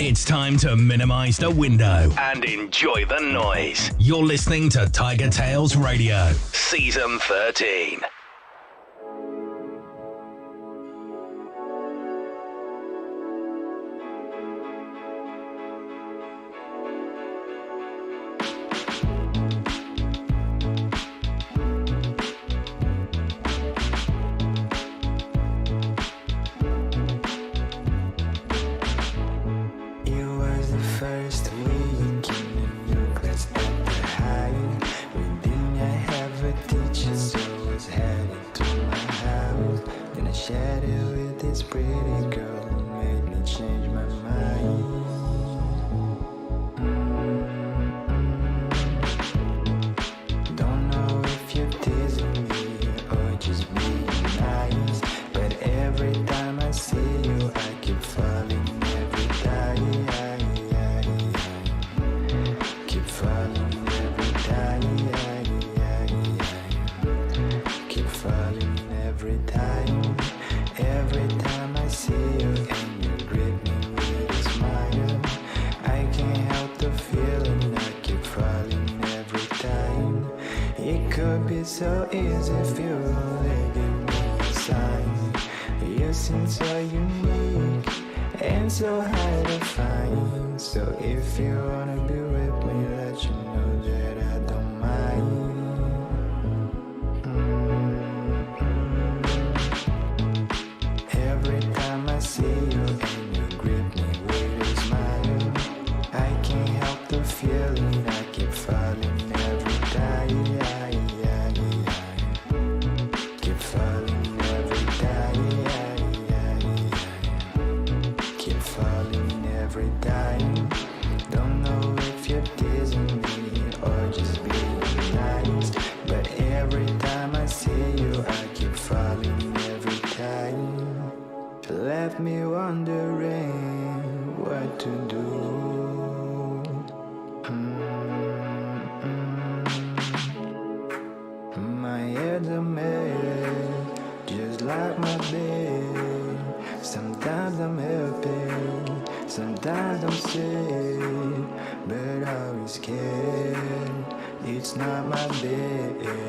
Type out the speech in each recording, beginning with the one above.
It's time to minimize the window and enjoy the noise. You're listening to TigerTails Radio, Season 13. So easy if you only give me a sign. You seem so unique and so hard to find. So if you wanna be with me, let you know that I don't mind. Every time I see you and you grip me with a smile, I can't help the feeling I keep falling every time. Left me wondering what to do. My head's a mess, just like my bed. Sometimes I'm happy, sometimes I'm sad, but always scared. It's not my bed, yeah.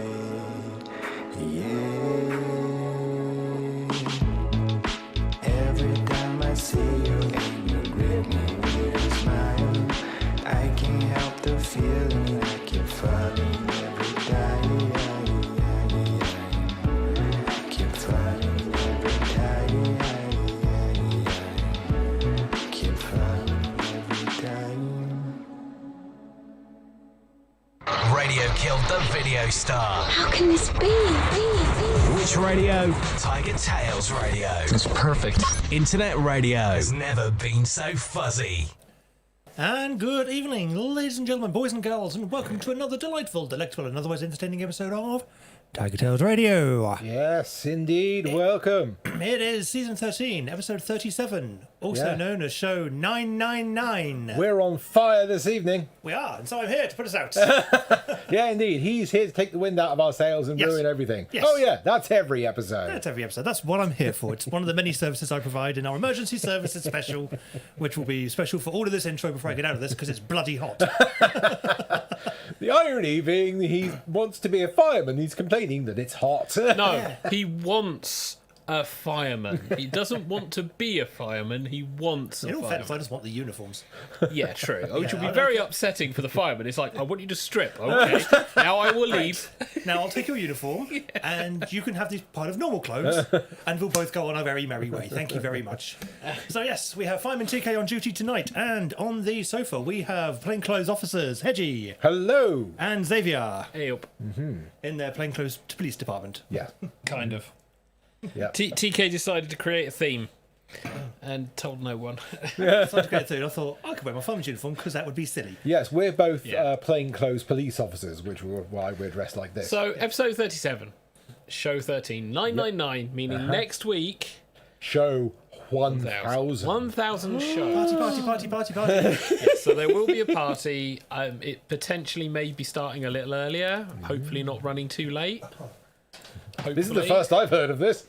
I see you and you grip me with a smile. I can't help the feeling I keep falling every time. Keep falling every time. Keep falling every time. Radio killed the video star. How can this be? Which radio? TigerTails Radio. That's perfect. Internet radio has never been so fuzzy. And good evening, ladies and gentlemen, boys and girls, and welcome to another delightful, delectable, and otherwise entertaining episode of TigerTails Radio. Yes, indeed. Welcome. It is Season 13, Episode 37, also known as Show 999. We're on fire this evening. We are, and so I'm here to put us out. Yeah, indeed. He's here to take the wind out of our sails and ruin everything. Yes. Oh, yeah, that's every episode. That's every episode. That's what I'm here for. It's one of the many services I provide in our emergency services special, which will be special for all of this intro before I get out of this, because it's bloody hot. The irony being he wants to be a fireman. He's complaining that it's hot. No, he wants a fireman. He doesn't want to be a fireman. He wants a In all fireman. fairness, I just want the uniforms. Yeah, true. Which will be I very upsetting for the fireman. It's like, I want you to strip. Okay, now I will leave. Now I'll take your uniform, and you can have this pile of normal clothes, and we'll both go on our very merry way. Thank you very much. So yes, we have Fireman TK on duty tonight, and on the sofa we have plainclothes officers Hedgie Hello. and Xavier Hey up. in their plainclothes police department. Yeah. Kind of. Yeah. TK decided to create a theme and told no one. So I was going through, and I thought I could wear my fireman's uniform because that would be silly. Yes, we're both Yeah. plainclothes police officers, which is why we're dressed like this. So, episode 37, show 13, 999, meaning next week, Show 1,000. 1,000 shows. Party. Yes, so there will be a party. It potentially may be starting a little earlier, hopefully not running too late. Hopefully. This is the first I've heard of this.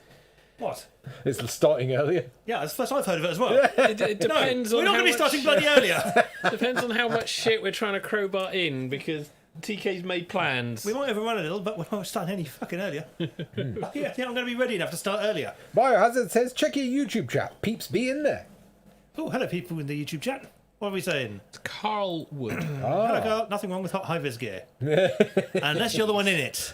What? It's starting earlier. Yeah, that's the first I've heard of it as well. It depends We're on not how going to be much, starting bloody earlier. depends on how much shit we're trying to crowbar in because TK's made plans. We might overrun a little, but we're not starting any fucking earlier. Yeah, I'm going to be ready enough to start earlier. Biohazard says, check your YouTube chat. Peeps be in there. Oh, hello, people in the YouTube chat. What are we saying? It's Carl Wood. Hello, girl. Nothing wrong with hot high-vis gear. Unless you're the one in it.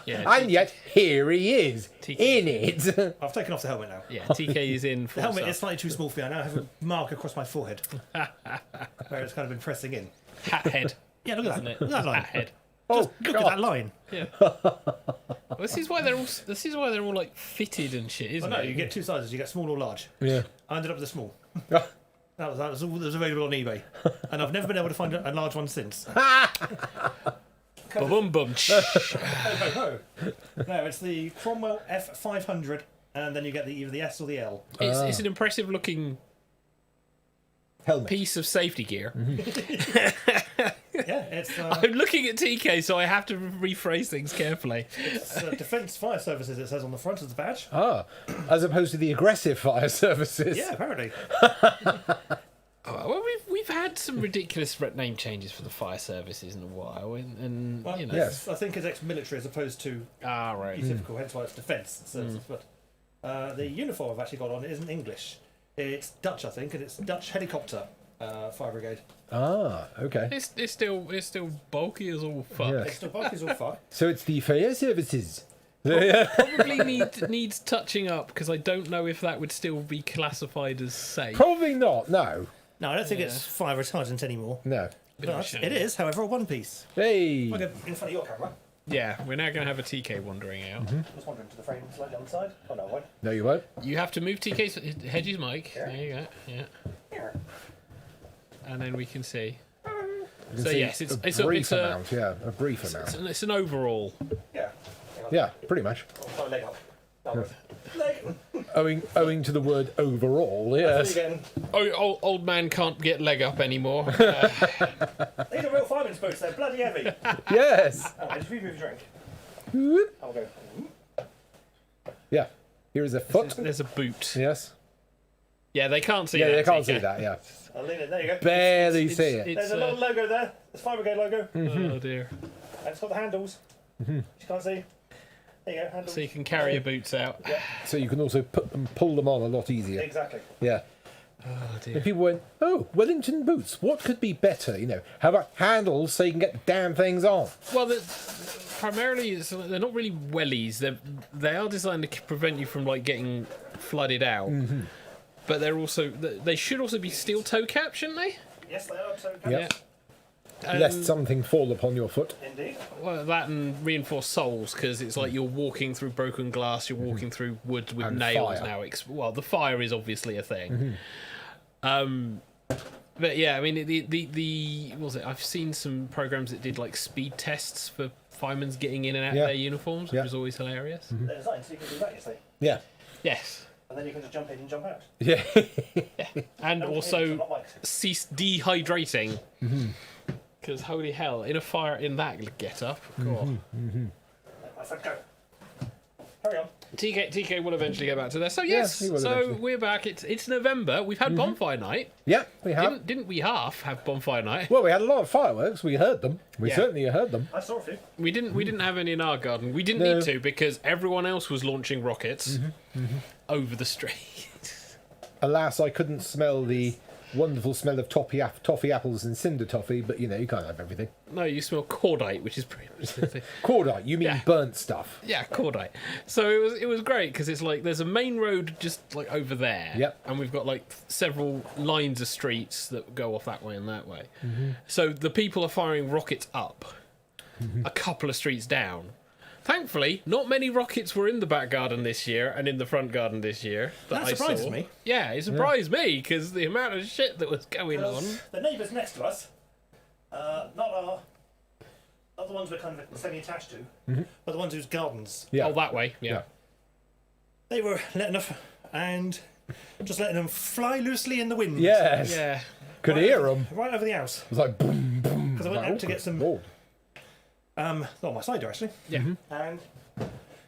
Yeah, And yet, here he is, TK. in it. I've taken off the helmet now. yeah, TK is in The full helmet stuff. is slightly too small for me. I now have a mark across my forehead. Where it's kind of been pressing in. Hat head. Yeah, look at Isn't that. it? Look at that line. Hat head. Oh, Look at that line. Yeah. Well, this is why they're all like fitted and shit, Oh, isn't no, it? you get two sizes. You get small or large. Yeah. I ended up with a small. That was all that was available on eBay. And I've never been able to find a large one since. Boom boom. No, it's the Cromwell F500, and then you get either the S or the L. It's an impressive looking Helmet. piece of safety gear. Yeah, it's I'm looking at TK, so I have to rephrase things carefully. Defence Fire Services, it says on the front of the badge. Ah, as opposed to the aggressive fire services. Yeah, apparently. Well, we've had some ridiculous name changes for the fire services in a while, and Well, you know. Yes. I think it's ex-military as opposed to Right. typical, hence why it's defence services. But the uniform I've actually got on isn't English. It's Dutch, I think, and it's Dutch helicopter fire brigade. Ah, okay. It's still bulky as all fuck. Yeah. It's still bulky as all fuck. So it's the fire services. Probably needs touching up because I don't know if that would still be classified as safe. Probably not, no. No, I don't think it's fire retardant anymore. No. Bit of a But shame. it is, however, a one piece. Hey! I'll go in front of your camera. Yeah, we're now going to have a TK wandering out. Just wandering to the frame slightly on the side. Oh, no, I won't. No, you won't. You have to move TK's Hedges mic. There you go. Yeah. And then we can see. You can So see yes, it's a a brief amount, yeah, a brief amount. it's an overall. Yeah. Yeah, pretty much. I'll try leg up. Leg. Owing to the word overall, yes. Again. Oh, old man can't get leg up anymore. These are real fireman's boots. They're bloody heavy. Yes. Oh, just remove your drink. Whoop. I'll go. Yeah. Here is a foot. There's a boot. Yes. Yeah, they can't see Yeah, that. they can't TK. see that, yeah. I'll lean it. There you go. Barely see it. It's, There's a little logo there. There's Fire Brigade logo. oh dear. And it's got the handles. You can't see. There you go, handles. So you can carry your boots out. So you can also pull them on a lot easier. Exactly. Yeah. Oh And dear. people went, oh, Wellington boots, what could be better? You know, how about handles so you can get the damn things on? Well, primarily they're not really wellies. They are designed to prevent you from like getting flooded out. But they should also be steel toe cap, shouldn't they? Yes, they are. So Yep. And, Lest something fall upon your foot. Indeed. well, that and reinforced soles because it's like you're walking through broken glass, you're walking through wood with And nails fire. now. Well, the fire is obviously a thing. But yeah, I mean the what was it? I've seen some programs that did like speed tests for firemen getting in and out Yeah. of their uniforms, which Yeah. was always hilarious. They're designed so you can do that, you see. Yeah. Yes, And then you can just jump in and jump out. Yeah. and It's also not like- cease dehydrating. Because holy hell, in a fire in that get up, I said go. Carry on. TK will eventually get back to there. So yes, he will so eventually. we're back. It's November. We've had bonfire night. Yeah, we have. Didn't we half have bonfire night? Well, we had a lot of fireworks. We heard them. We Yeah. certainly heard them. I saw a few. We didn't have any in our garden. We didn't No. need to because everyone else was launching rockets over the street. Alas, I couldn't smell the wonderful smell of toffee apples and cinder toffee, but you know, you can't have everything. No, you smell cordite, which is pretty much the thing. Cordite, you mean Yeah. burnt stuff. Yeah, cordite. So it was great because it's like there's a main road just like over there. Yep. And we've got like several lines of streets that go off that way and that way. So the people are firing rockets up a couple of streets down. Thankfully, not many rockets were in the back garden this year and in the front garden this year. That I surprises saw. me. Yeah, it surprised me because the amount of shit that was going on. The neighbours next to us, not the ones we're kind of semi-attached to, but the ones whose gardens. Yeah. Oh, that way. Yeah. Yeah. They were letting off and just letting them fly loosely in the wind. Yes. Yeah. Could hear them. Right over the house. It was like boom, boom. Because I went out to get some. Oh. On my side door actually. Yeah. And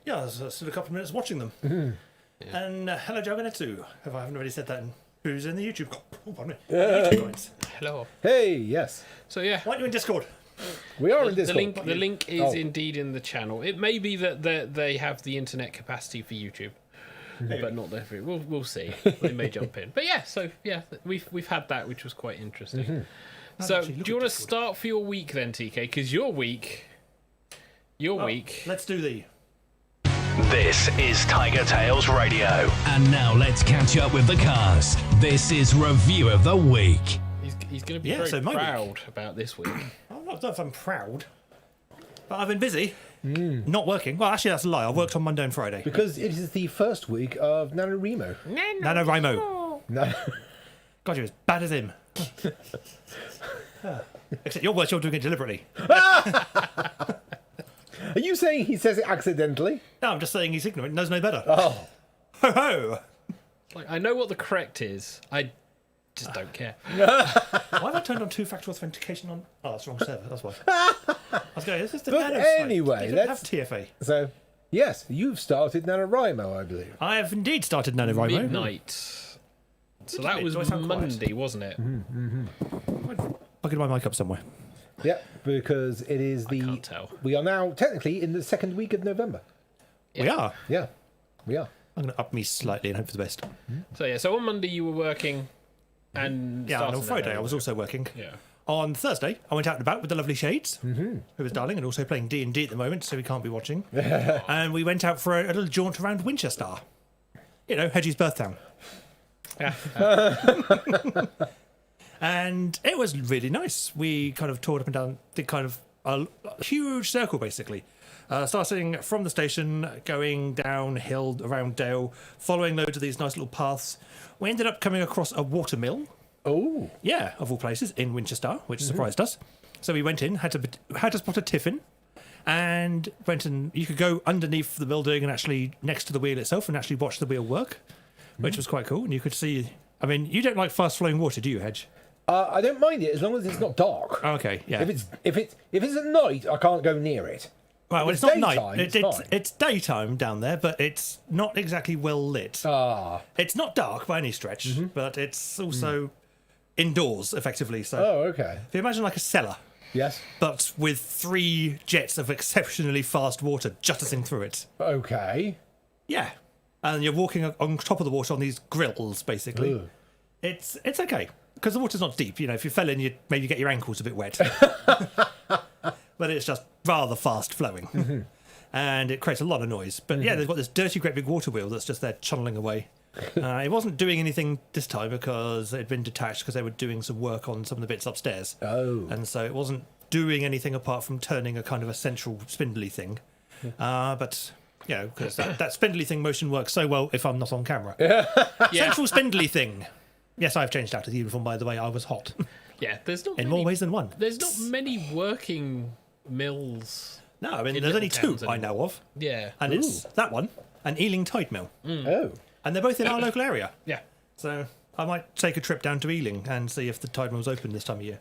yeah, I was stood a couple of minutes watching them. And hello, Joganetsu, if I haven't already said that. Who's in the YouTube? Oh, pardon me. YouTube comments. Hello. Hey, yes. So yeah, Why aren't you in Discord? We are in Discord. the link is Oh. indeed in the channel. It may be that they have the internet capacity for YouTube, but not there. We'll see. They may jump in. But yeah, so yeah, we've had that, which was quite interesting. So actually look do you at want to Discord. start for your week then, TK? Because your week. Let's do the. This is TigerTails Radio. And now let's catch up with the cast. This is Review of the Week. He's going to be Yeah, very so my week. proud about this week. I don't know if I'm proud, but I've been busy. Not working. Well, actually, that's a lie. I worked on Monday and Friday. Because it is the first week of NaNoWriMo. NaNoWriMo. No. God, you're as bad as him. Except you're worse, you're doing it deliberately. Are you saying he says it accidentally? No, I'm just saying he's ignorant and knows no better. Oh. Ho ho! Like, I know what the correct is. I just don't care. Why have I turned on two-factor authentication on? Oh, that's the wrong server, that's why. I was going, this is the But Nano site. anyway, They don't let's- have TFA. So, yes, you've started NaNoWriMo, I believe. I have indeed started NaNoWriMo. Midnight. So that do was I sound quiet? Monday, wasn't it? I'll get my mic up somewhere. Yeah, because it is the... can't tell. We are now technically in the second week of November. We are. Yeah, we are. I'm going to up me slightly and hope for the best. So yeah, so on Monday you were working, and Yeah, and started on Friday that I was also working. Yeah. On Thursday, I went out and about with the lovely Shades, who was darling and also playing D&D at the moment, so we can't be watching. And we went out for a little jaunt around Winchester. You know, Hedgie's birth town. And it was really nice. We kind of toured up and down, did kind of a huge circle, basically. Starting from the station, going downhill around Dale, following loads of these nice little paths. We ended up coming across a watermill. Oh. Yeah, of all places, in Winchester, which surprised us. So we went in, had to spot a tiffin, and went and you could go underneath the building and actually next to the wheel itself and actually watch the wheel work, which was quite cool. And you could see. I mean, you don't like fast flowing water, do you, Hedge? I don't mind it as long as it's not dark. Okay, yeah. If it's at night, I can't go near it. Right, well, It's it's not daytime, night. it's fine. It's daytime down there, but it's not exactly well lit. Ah. It's not dark by any stretch, but it's also indoors, effectively. So Oh, okay. if you imagine like a cellar, Yes. but with 3 jets of exceptionally fast water jutting through it. Okay. Yeah. And you're walking on top of the water on these grills, basically. Ugh. It's okay, because the water's not deep. You know, if you fell in, you'd maybe get your ankles a bit wet. But it's just rather fast flowing. And it creates a lot of noise. But yeah, they've got this dirty, great big water wheel that's just there chunneling away. It wasn't doing anything this time because it had been detached because they were doing some work on some of the bits upstairs. Oh. And so it wasn't doing anything apart from turning a kind of a central spindly thing. But, you know, because that spindly thing motion works so well if I'm not on camera. Central spindly thing. Yes, I've changed out of the uniform, by the way. I was hot. Yeah, there's not In many, more ways than one. There's not many working mills. No, I mean, In there's only little 2 towns I know of. Yeah. And it's that one and Ealing Tide Mill. Oh. And they're both in our local area. Yeah. So I might take a trip down to Ealing and see if the Tide Mill's open this time of year.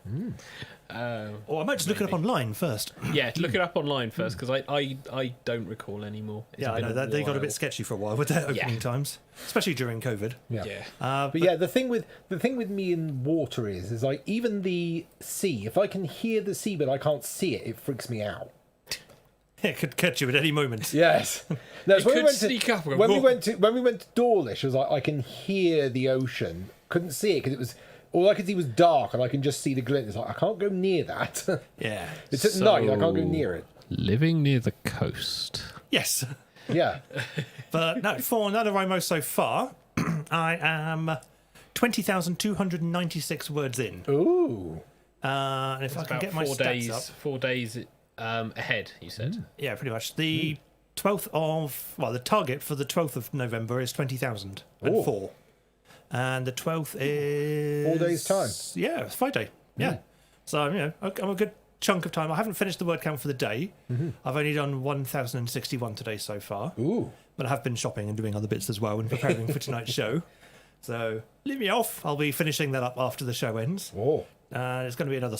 Or I might just look it up online first. Yeah, look it up online first because I don't recall anymore. It's Yeah, I been know that they got a bit while. sketchy for a while with their opening times, especially during COVID. Yeah. Yeah. But But yeah, the thing with me in water is like even the sea. If I can hear the sea but I can't see it, it freaks me out. it could catch you at any moment. Yes. No, so could sneak up and when we walk. went to Dawlish, I was like, I can hear the ocean. Couldn't see it because it was all I could see was dark, and I can just see the glint. It's like I can't go near that. Yeah. It's at night. I can't go near it. Living near the coast. Yes. Yeah. But no, for NaNoWriMo so far, I am 20,296 words in. Ooh. And if I can About get my 4 stats days. up. 4 days ahead. You said. Yeah, pretty much. The 12th of... Well, the target for the 12th of November is 20,004. And the 12th is... 4 days' time. Yeah, it's Friday. Yeah. So, you know, I'm a good chunk of time. I haven't finished the word count for the day. I've only done 1,061 today so far. Ooh. But I have been shopping and doing other bits as well and preparing for tonight's show. So, leave me off. I'll be finishing that up after the show ends. Oh. It's going to be another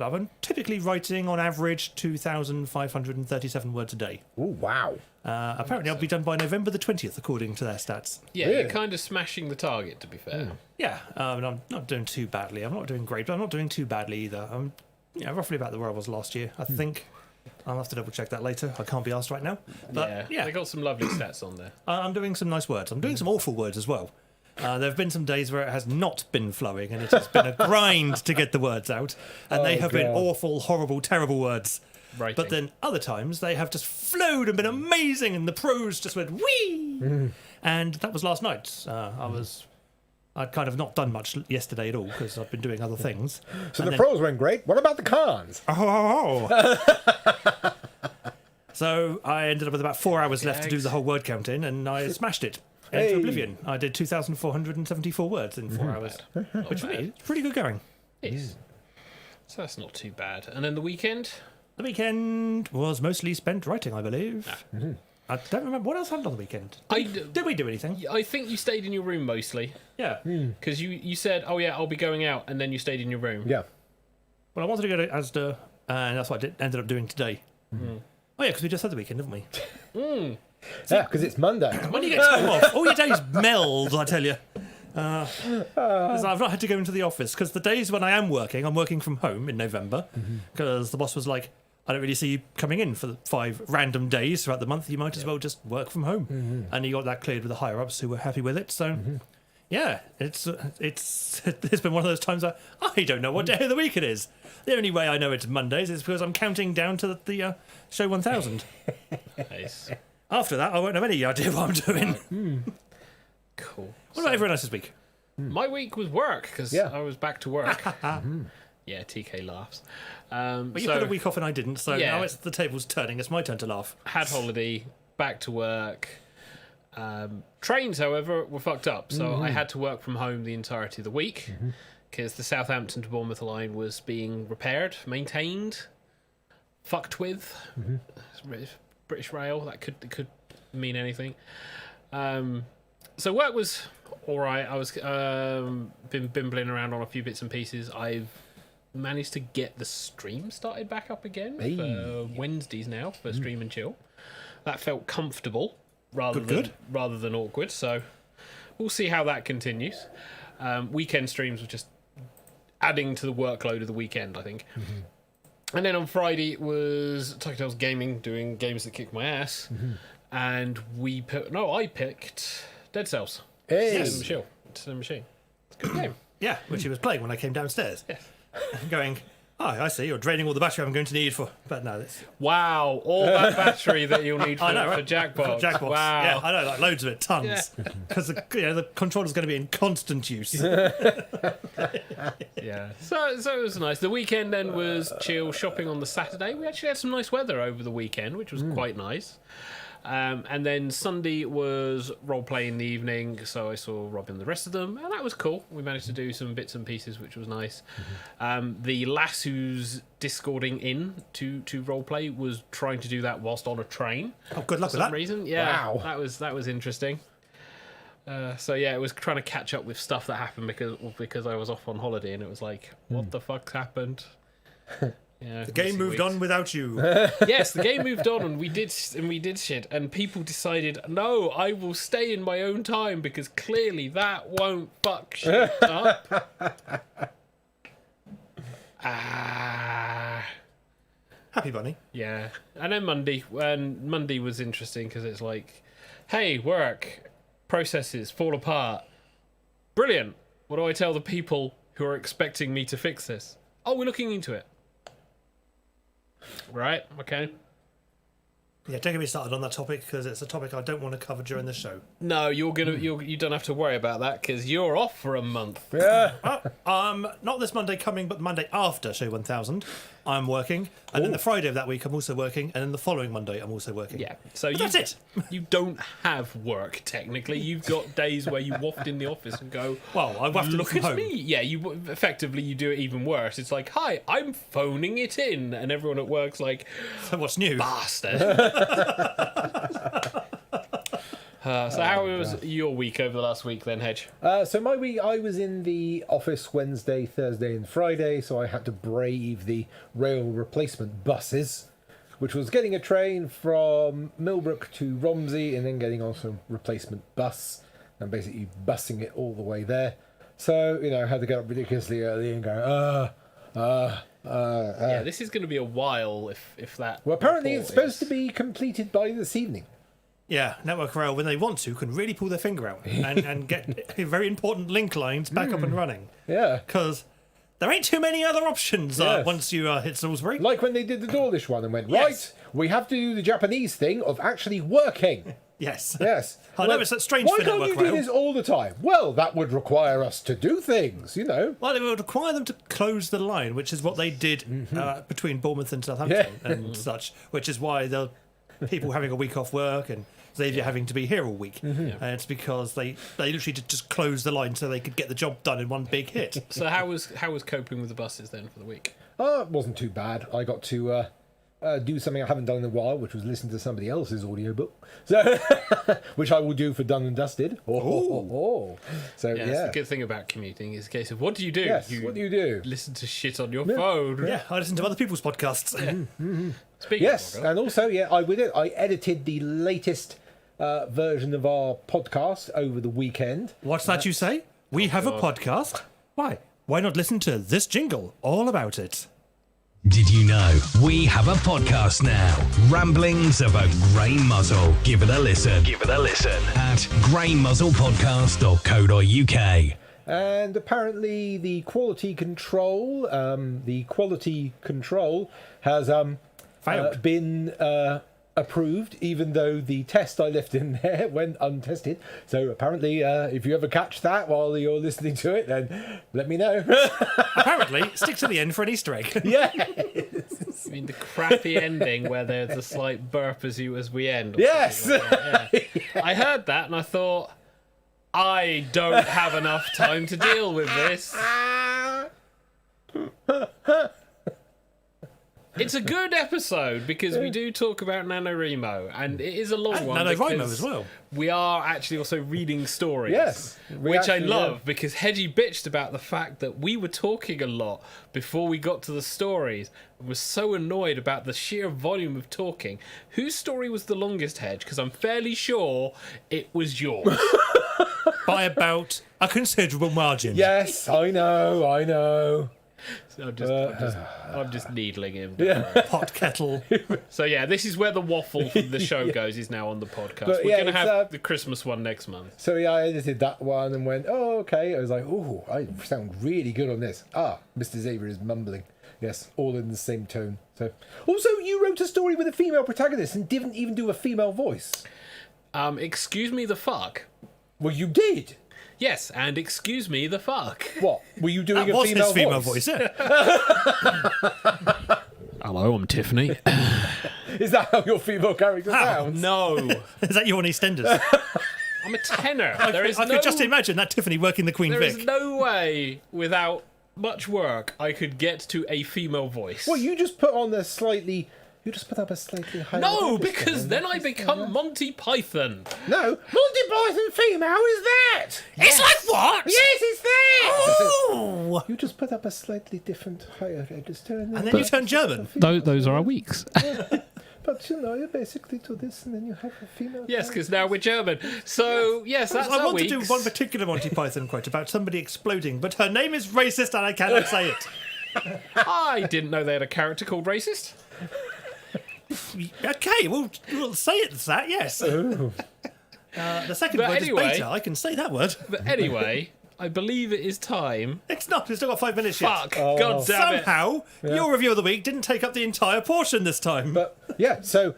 I'm typically writing on average 2,537 words a day. Oh, wow. Apparently, I'll be done by November the 20th, according to their stats. Yeah, Really? you're kind of smashing the target, to be fair. Yeah, I'm not doing too badly. I'm not doing great, but I'm not doing too badly either. I'm roughly about where I was last year, I think. I'll have to double check that later. I can't be asked right now. But yeah, They got some lovely stats on there. I'm doing some nice words. I'm doing some awful words as well. There have been some days where it has not been flowing and it has been a grind to get the words out. And they have been God. awful, horrible, terrible words. Writing. But then other times they have just flowed and been amazing and the prose just went whee! And that was last night. I'd kind of not done much yesterday at all because I've been doing other things. So And the then- pros went great. What about the cons? So I ended up with about 4 hours left to do Yikes. the whole word count in, and I smashed it Hey. into oblivion. I did 2,474 words in 4 hours, which for me is pretty good going. Yes. So that's not too bad. And then the weekend? The weekend was mostly spent writing, I believe. I don't remember what else happened on the weekend. Did we do anything? I think you stayed in your room mostly. Yeah. Because you said, oh yeah, I'll be going out, and then you stayed in your room. Yeah. Well, I wanted to go to Asda, and that's what I ended up doing today. Oh yeah, because we just had the weekend, didn't we? Yeah, because it's Monday. When you get time off, all your days meld, I tell you. 'Cause I've not had to go into the office because the days when I am working, I'm working from home in November because the boss was like, I don't really see you coming in for the 5 random days throughout the month. You might as well just work from home. And he got that cleared with the higher ups who were happy with it. So, yeah, it's been one of those times I don't know what day of the week it is. The only way I know it's Mondays is because I'm counting down to the show 1000. Nice. After that, I won't have any idea what I'm doing. Cool. What about everyone else's week? My week was work because Yeah. I was back to work. Yeah, TK laughs. But you So- had a week off and I didn't, so Yeah. now it's the table's turning. It's my turn to laugh. Had holiday, back to work. Trains, however, were fucked up, so I had to work from home the entirety of the week because the Southampton to Bournemouth line was being repaired, maintained, fucked with. British Rail, that could mean anything. So work was all right. I was been bimbling around on a few bits and pieces. I've managed to get the stream started back up again for Wednesdays now for Stream and Chill. That felt comfortable rather than awkward. So we'll see how that continues. Weekend streams were just adding to the workload of the weekend, I think. And then on Friday it was TigerTails Gaming doing games that kick my ass, and I picked Dead Cells. Hey. It's a machine. It's a good game. Yeah, which he was playing when I came downstairs. Yes. Going, I see, you're draining all the battery I'm going to need for... But no, that's... Wow, all that battery that you'll need for, I know, right? for Jackbox. Jackbox. Wow. Yeah, I know, like loads of it, tons. Because the controller's going to be in constant use. Yeah. So it was nice. The weekend then was chill shopping on the Saturday. We actually had some nice weather over the weekend, which was quite nice. And then Sunday was role play in the evening, so I saw Rob and the rest of them, and that was cool. We managed to do some bits and pieces, which was nice. The lass who's discording in to role play was trying to do that whilst on a train. Oh, good luck For with some that. reason, yeah, Wow. that was interesting. So yeah, it was trying to catch up with stuff that happened because I was off on holiday, and it was like, what the fuck happened? Yeah, The game moved on without you. Yes, the game moved on, and we did shit, and people decided, no, I will stay in my own time because clearly that won't fuck shit up. Happy Bunny. Yeah, and then Monday was interesting because it's like, hey, work processes fall apart. Brilliant. What do I tell the people who are expecting me to fix this? Oh, we're looking into it. Right. Okay. Yeah, don't get me started on that topic because it's a topic I don't want to cover during the show. No, you don't have to worry about that because you're off for a month. Yeah. Not this Monday coming, but the Monday after show 1000, I'm working. And then the Friday of that week, I'm also working. And then the following Monday, I'm also working. Yeah, so But that's it. You don't have work technically. You've got days where you waft in the office and go, Well, I wafted look from at home. me. Yeah, you effectively you do it even worse. It's like, hi, I'm phoning it in, and everyone at work's like, So what's new? bastard. So how was your week over the last week then, Hedge? So my week, I was in the office Wednesday, Thursday and Friday, so I had to brave the rail replacement buses, which was getting a train from Millbrook to Romsey and then getting on some replacement bus and basically bussing it all the way there. So, I had to get up ridiculously early and go, yeah, this is going to be a while if that... Well, apparently it's supposed to be. be completed by this evening. Yeah, Network Rail, when they want to, can really pull their finger out and get very important link lines back up and running. Yeah. Because there ain't too many other options Yes. once you hit Salisbury. Like when they did the Dawlish one and went, Yes. right, we have to do the Japanese thing of actually working. Yes. Yes. I know it's that strange why for can't Network you do Rail. this all the time? Well, that would require us to do things, Well, it would require them to close the line, which is what they did between Bournemouth and Southampton and such, which is why the people having a week off work and Xavier having to be here all week. And it's because they literally just closed the line so they could get the job done in one big hit. So how was coping with the buses then for the week? It wasn't too bad. I got to do something I haven't done in a while, which was listen to somebody else's audiobook. So, which I will do for Done and Dusted. So, Yeah, that's the good thing about commuting is a case of what do you do? Yes, what do you do? Listen to shit on your phone. Yeah, I listen to other people's podcasts. Speaking Yes, of and also, I edited the latest version of our podcast over the weekend. What's that you say? We have a podcast? Why? Why not listen to this jingle all about it? Did you know we have a podcast now? Ramblings of a Grey Muzzle. Give it a listen. Give it a listen at greymuzzlepodcast.co.uk. And apparently the quality control has Failed. been approved, even though the test I left in there went untested. So apparently, if you ever catch that while you're listening to it, then let me know. Apparently, stick to the end for an Easter egg. Yeah. I mean, the crappy ending where there's a slight burp as we end. Or Yes. something like that, yeah. I heard that and I thought, I don't have enough time to deal with this. It's a good episode because we do talk about NaNoWriMo, and it is a long And one. NaNoWriMo because as well. We are actually also reading stories. Yes. Which I Reaction, love because Hedgie bitched about the fact that we were talking a lot before we got to the stories and was so annoyed about the sheer volume of talking. Whose story was the longest, Hedge? Because I'm fairly sure it was yours. By about a considerable margin. Yes, I know. So I'm just needling him. Pot kettle. So yeah, this is where the waffle from the show goes. Is now on the podcast. But, We're yeah, going to it's, have the Christmas one next month. So yeah, I edited that one and went, oh, okay. I was like, oh, I sound really good on this. Mr. Xavier is mumbling. Yes, all in the same tone. So, also, you wrote a story with a female protagonist and didn't even do a female voice. Excuse me the fuck. Well, you did. Yes, and excuse me the fuck. What? Were you doing That a was female his female voice? voice, yeah. Hello, I'm Tiffany. Is that how your female character sounds? No, Is that you on EastEnders? I'm a tenor. I could just imagine that Tiffany working the Queen There Vic. is no way, without much work, I could get to a female voice. Well, you just put on a slightly... You just put up a slightly higher... No, register because and then that's I just- become Monty Python. No, Monty Python female is that? It's like what? Yes, it's that! Oh! You just put up a slightly different higher register. And then you turn German. Those are our weeks. But you basically do this and then you have a female... Yes, because now we're German. So, yes, that's I our want weeks. to do one particular Monty Python quote about somebody exploding, but her name is racist and I cannot say it. I didn't know they had a character called Racist. Okay, we'll say it as that, yes. The second But word anyway- is beta. I can say that word. But anyway, I believe it is time. It's not. We've still got 5 minutes yet. Fuck. God damn it. Somehow, your review of the week didn't take up the entire portion this time. But yeah, so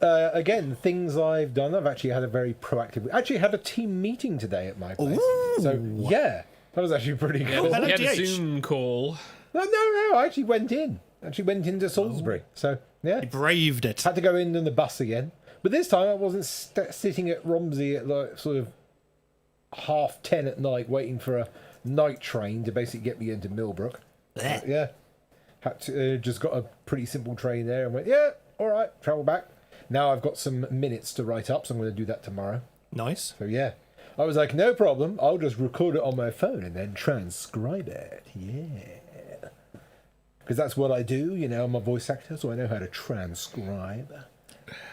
again, things I've done, I've actually had a very proactive... Actually had a team meeting today at my place. Ooh. So yeah, that was actually pretty cool. hello. We had a LMDH. Zoom call. No, I actually went in. Into Salisbury. So yeah, He braved it. had to go in on the bus again. But this time I wasn't sitting at Romsey at like sort of 10:30 at night waiting for a night train to basically get me into Millbrook. Blech. Yeah, had to just got a pretty simple train there and went, yeah, all right, travel back. Now I've got some minutes to write up, so I'm going to do that tomorrow. Nice. So yeah, I was like, no problem. I'll just record it on my phone and then transcribe it. Yeah, because that's what I do. You know, I'm a voice actor, so I know how to transcribe.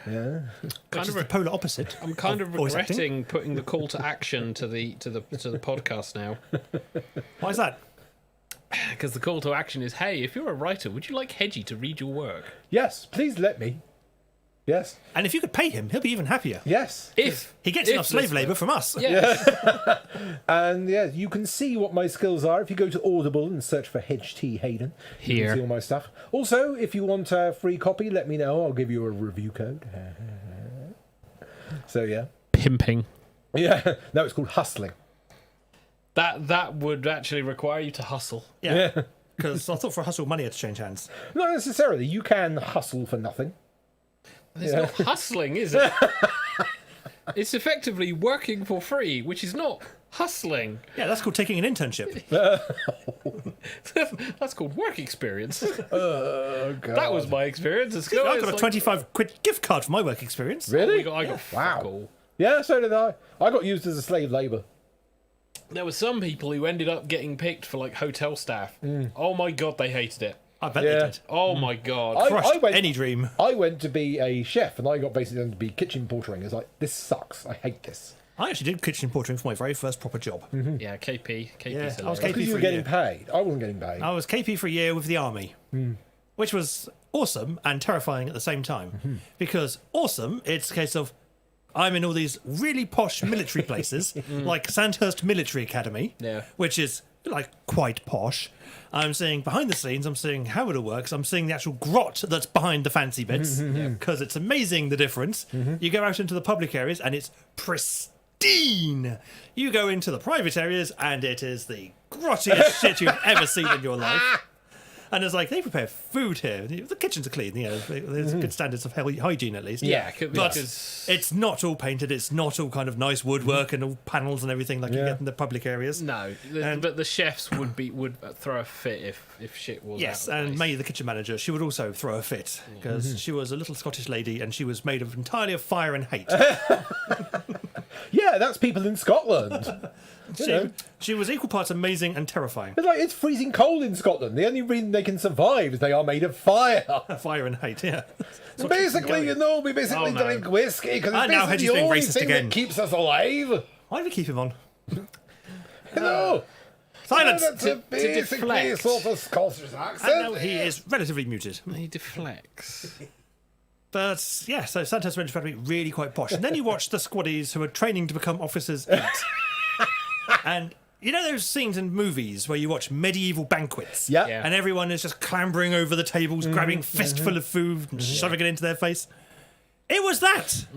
Yeah. Which is the polar opposite. I'm kind of voice acting. regretting putting the call to action to the podcast now, Why is that? because the call to action is, hey, if you're a writer, would you like Hedgie to read your work? Yes, please let me. Yes. And if you could pay him, he'll be even happier. Yes. If He gets if enough slave this labour works. from us. Yes. And yeah, you can see what my skills are if you go to Audible and search for H.T. Hayden. You Here. can see all my stuff. Also, if you want a free copy, let me know. I'll give you a review code. So yeah. Pimping. Yeah. No, it's called hustling. That would actually require you to hustle. Yeah. Because I thought for a hustle, money had to change hands. Not necessarily. You can hustle for nothing. There's no hustling, is it? It's effectively working for free, which is not hustling. Yeah, that's called taking an internship. That's called work experience. Oh god. That was my experience at school. I've It's got a like, 25 quid gift card for my work experience. Really? I got fuck Wow. all. Yeah, so did I. I got used as a slave labour. There were some people who ended up getting picked for like hotel staff. Oh my god, they hated it. I bet Yeah. they did. Oh my god. Crushed I went, any dream. I went to be a chef, and I got basically done to be kitchen portering. It's like, this sucks. I hate this. I actually did kitchen portering for my very first proper job. Yeah, KP. Yeah, I was Because KP you for were a getting year. paid. I wasn't getting paid. I was KP for a year with the army, which was awesome and terrifying at the same time. Because awesome, it's a case of I'm in all these really posh military places, like Sandhurst Military Academy, Yeah. which is like quite posh. I'm seeing behind the scenes, I'm seeing how it all works, I'm seeing the actual grot that's behind the fancy bits, because it's amazing the difference. You go out into the public areas and it's pristine. You go into the private areas and it is the grottiest shit you've ever seen in your life. And it's like, they prepare food here. The kitchens are clean, you know, there's good standards of hygiene at least. Yeah, But because it's not all painted, it's not all kind of nice woodwork and all panels and everything like you Yeah. get in the public areas. no, but the chefs would throw a fit if shit was Yes, out of and place. May, the kitchen manager, she would also throw a fit because she was a little Scottish lady and she was made of entirely of fire and hate. Yeah, that's people in Scotland. You know. She was equal parts amazing and terrifying. It's like, it's freezing cold in Scotland. The only reason they can survive is they are made of fire. Fire and hate, yeah. So Basically, you know, we basically Oh, no. drink whiskey because it's now basically Hedgie's the being only racist thing again. that keeps us alive. why do we keep him on? No. Silence! That's a basically deflect. sort of Scottish And accent. now he is relatively muted. He deflects. But yeah, so Santos Range Academy really quite posh. And then you watch the squaddies who are training to become officers eat. And you know those scenes in movies where you watch medieval banquets? Yeah. Yeah. And everyone is just clambering over the tables, grabbing a fistful of food and shoving it into their face. It was that.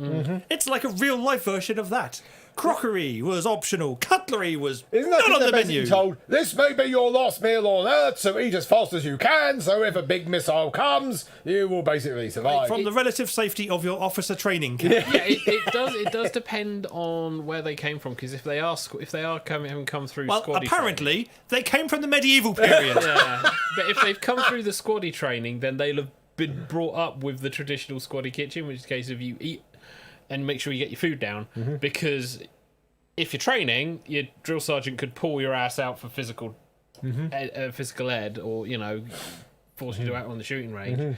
It's like a real life version of that. Crockery was optional. Cutlery was Isn't that not on they're the basically menu. told, this may be your last meal on Earth, so eat as fast as you can, so if a big missile comes, you will basically survive. From the relative safety of your officer training camp. Yeah, it does depend on where they came from, because if they are having come through Well, squaddy apparently, they came from the medieval period. training, yeah, but if they've come through the squaddy training, then they'll have been brought up with the traditional squaddy kitchen, which is the case of you eat and make sure you get your food down, because if you're training, your drill sergeant could pull your ass out for physical ed, or force you to out on the shooting range.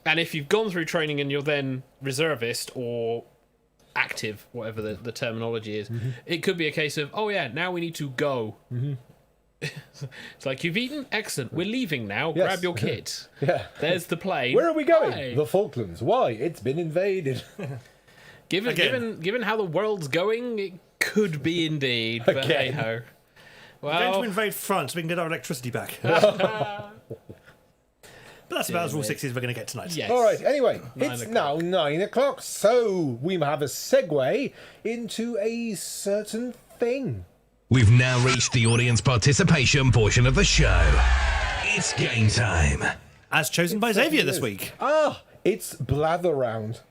And if you've gone through training and you're then reservist or active, whatever the terminology is, it could be a case of, oh yeah, now we need to go. It's like, you've eaten, excellent, we're leaving now, Yes. grab your kit. Yeah. There's the plane. Where are we going? Bye. The Falklands. Why? It's been invaded. Given how the world's going, it could be indeed. But Again. hey ho. We're going Well, to invade France so we can get our electricity back. But that's about as Rule 6 as we're going to get tonight. yes. All right, anyway, 9 it's o'clock. now 9 o'clock, so we have a segue into a certain thing. We've now reached the audience participation portion of the show. It's game time. As chosen by Xavier this week. It's Blather Round.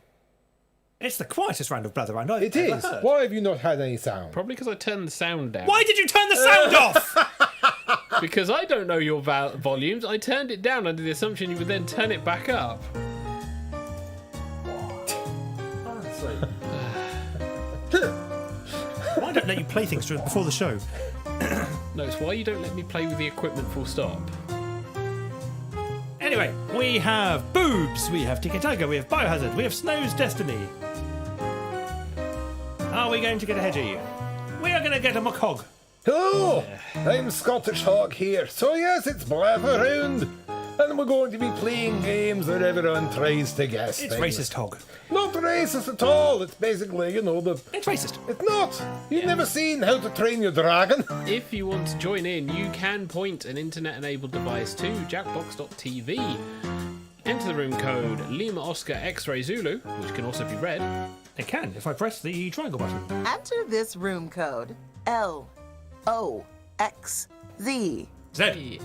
It's the quietest round of Blather Round I've It ever is. heard. Why have you not had any sound? Probably because I turned the sound down. Why did you turn the sound off? Because I don't know your volumes. I turned it down under the assumption you would then turn it back up. don't let you play things before the show. No, it's why you don't let me play with the equipment full stop. Anyway, we have Boobs, we have Ticket Tiger, we have Biohazard, we have Snow's Destiny. Are we going to get a Hedgie? We are going to get a Muckhog. Hello, I'm Scottish Hawk here. So yes, it's Blather Round, and we're going to be playing games that everyone tries to guess. It's things. racist hog. Not racist at all. It's basically, It's racist. It's not. You've never seen How to Train Your Dragon. If you want to join in, you can point an internet-enabled device to jackbox.tv. Enter the room code Lima Oscar X-Ray Zulu, which can also be read. It can, if I press the triangle button. Enter this room code LOXZ. Z.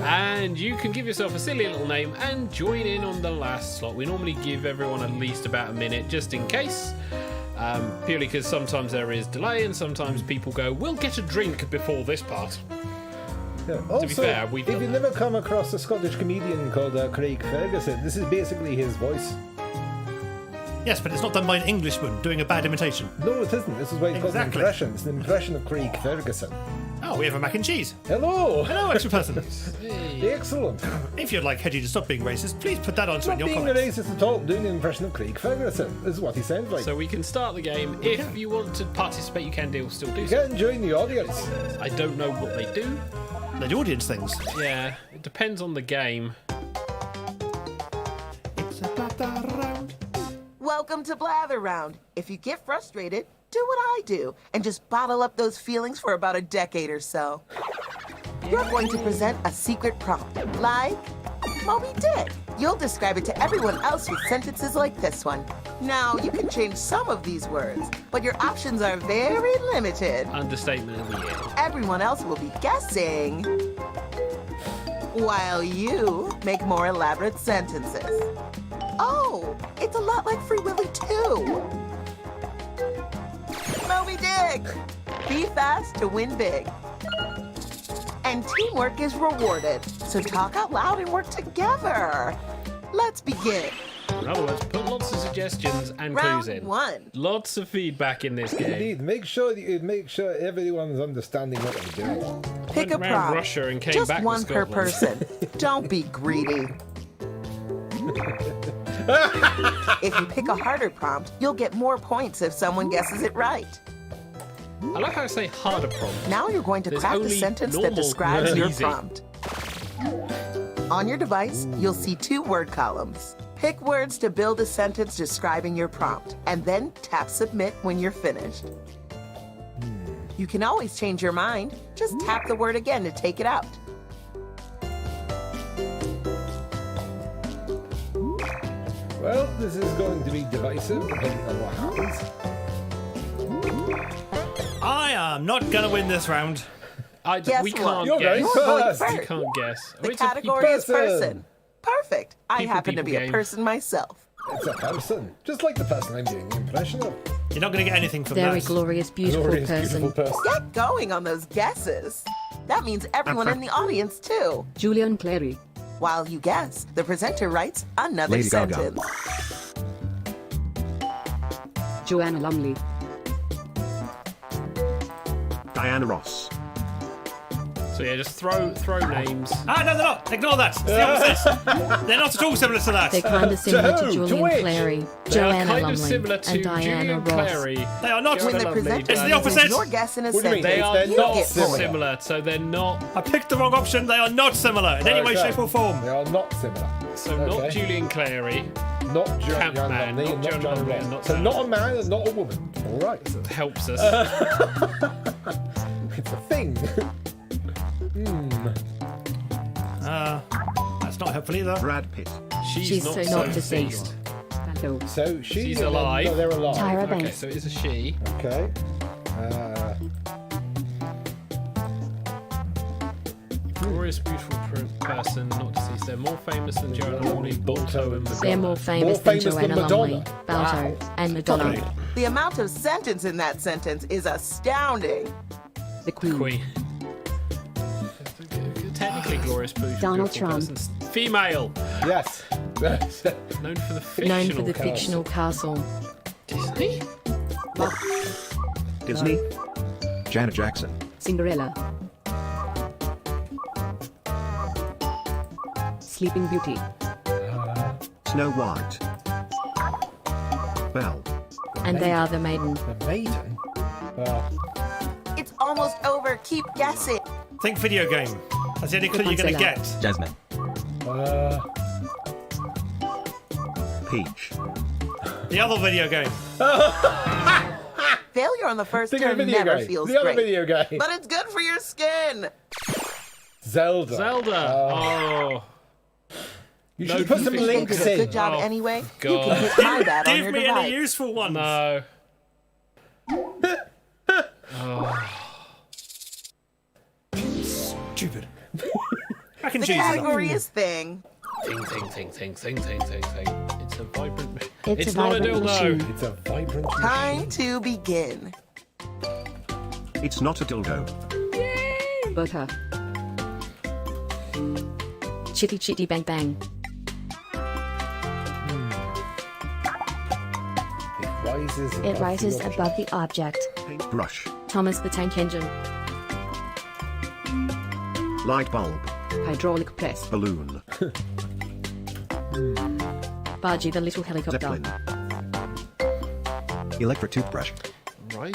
And you can give yourself a silly little name and join in on the last slot. We normally give everyone at least about a minute, just in case. Purely because sometimes there is delay and sometimes people go, we'll get a drink before this part. Yeah. Also, be fair, we've if done you've that. never come across a Scottish comedian called Craig Ferguson, this is basically his voice. Yes, but it's not done by an Englishman doing a bad imitation. No, it isn't. This is why it's called an Exactly. impression. It's an impression of Craig Ferguson. Oh, we have a mac and cheese. Hello. Hello, extra person. Excellent. If you'd like Hedgie to stop being racist, please put that onto Not in your being comments. racist at all. I'm doing an impression of Craig Ferguson. This is what he sounds like. So we can start the game. If you want to participate, you can still do you so. can join the audience. I don't know what they do. The audience things. Yeah, it depends on the game. It's a blather round. Welcome to Blather Round. If you get frustrated, do what I do and just bottle up those feelings for about a decade or so. You're going to present a secret prompt, like Moby Dick. You'll describe it to everyone else with sentences like this one. Now, you can change some of these words, but your options are very limited. Understatement of the year. Everyone else will be guessing while you make more elaborate sentences. Oh, it's a lot like Free Willy too. Moby Dick! Be fast to win big. And teamwork is rewarded, so talk out loud and work together. Let's begin. In other words, put lots of suggestions and Round clues in. 1. Lots of feedback in this game. Indeed, make sure everyone's understanding what they're doing. Pick Went a round prompt. Russia and came Just back one with per Scotland. person. Don't be greedy. If you pick a harder prompt, you'll get more points if someone guesses it right. I like how I say harder prompt. Now you're going to There's craft a only sentence that normal describes and your easy. prompt. On your device, you'll see 2 word columns. Pick words to build a sentence describing your prompt, and then tap submit when you're finished. You can always change your mind. Just tap the word again to take it out. Well, this is going to be divisive, depending on what happens. I am not going to win this round. Guess we what? can't You're guess. right You're going first. first. We can't guess. The It's a category is person. person. Perfect. I People, happen to be people a game. person myself. It's a person, just like the person I'm doing the impression of. You're not going to get anything from Very that. glorious, beautiful Glorious, person. beautiful person. Get going on those guesses. That means everyone in the audience, too. Julian Clary. While you guess, the presenter writes another Lady Gaga. sentence. Joanna Lumley. Diana Ross. So yeah, just throw names. Ah, no, they're not. Ignore that. It's the opposite. They're not at all similar to that. They're kind of similar who? to To Julian which? Clary, They are Joanna kind Lumley, of similar to and Diana Julian Ross. Clary. They are not. When the Lovely, presenter It's the uses opposite. your guess in a What do you mean? sentence, They are They're you not get similar. points. similar, so they're not. I picked the wrong option. They are not similar in any way, Okay. shape, or form. They are not similar. So Okay. not Julian Clary. Not Camp John man, Lumley not and Joan not John Lumley Ross. and not So Sam. not a man and not a woman. All right. Helps us. It's a thing. That's not helpful either. Brad Pitt. She's so not deceased. Hello. So She's alive. No, they're alive. Tyra Okay, Banks. so it is a she. Okay. Glorious, beautiful person, not deceased. They're more famous than Joanna Lumley, Balto, and They're Madonna. more famous More than famous than Joanna Madonna. Lumley, Balto, and Madonna. The amount of sentence in that sentence is astounding. The Queen. Queen. Technically, glorious, beautiful Donald person. Trump. Female. Yes. Known for the fictional. Known for the castle. fictional castle. Disney. Disney. Janet Jackson. Cinderella. Sleeping Beauty. Snow White. Belle. And they are the maiden. The maiden? It's almost over. Keep guessing. Think video game. That's the only clue you're going to get. Jasmine. Peach. The other video game. Failure on the first Think of a turn video never game. feels The other great. video game. But it's good for your skin. Zelda. Zelda. Oh. You No should put some confusion. links Good in. job Oh, anyway. You God. can hit my bat on Give your me any device. useful ones. No. Stupid. I can The choose category is thing. Thing. It's a vibrant. It's a not a vibrant dildo. machine. It's a vibrant Time machine. to begin. It's not a dildo. Butter. Chitty Chitty Bang Bang. It rises above the object. Paintbrush. Thomas the Tank Engine. Light bulb. Hydraulic press. Balloon. Bargy the Little Helicopter. Zeppelin. Electric toothbrush. Right.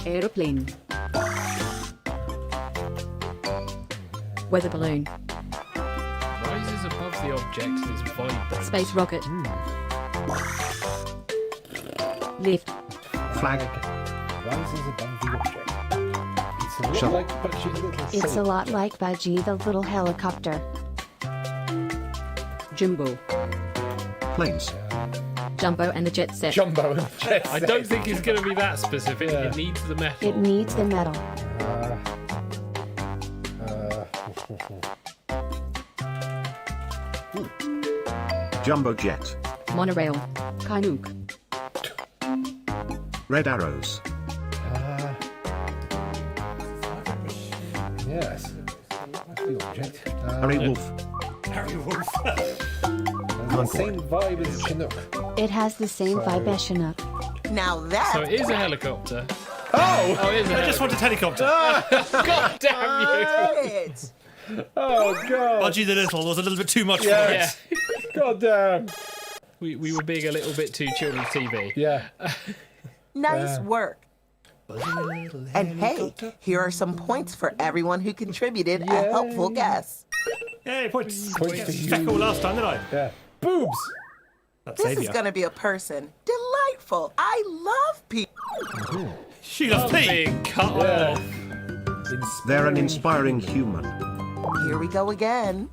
Aeroplane. Weather balloon. Rises above the object and is vibrant. Space rocket. Lift. Flag. Rises above the object. It's a lot Shuttle. like Budgie the Little It's a Sailor. lot like Budgie the Little Helicopter. Jumbo. Planes. Jumbo and the Jet Set. Jumbo and Jet I Set. don't think it's going to be that specific. Yeah. It needs the metal. It needs the metal. Jumbo jet. Monorail. Chinook. Red arrows. Yes. That's the object. Harry Wolf. Harry Wolf. The same vibe as Chinook. It has the same vibe as Chinook. Now that So it is a helicopter. Oh! Oh, it is a I just wanted helicopter. God damn you! it. Oh, God. Budgie the Little was a little bit too much Yeah. for it. God damn. We were being a little bit too children's TV. Yeah. Nice work. And hey, here are some points for everyone who contributed a helpful guess. Hey, points. Points to you. Feckle last time, didn't I? Yeah. Boobs. That's This is Saviour. going to be a person. Delightful. I love people. She loves I'm pee. being cut Yeah. off. They're an inspiring human. Here we go again.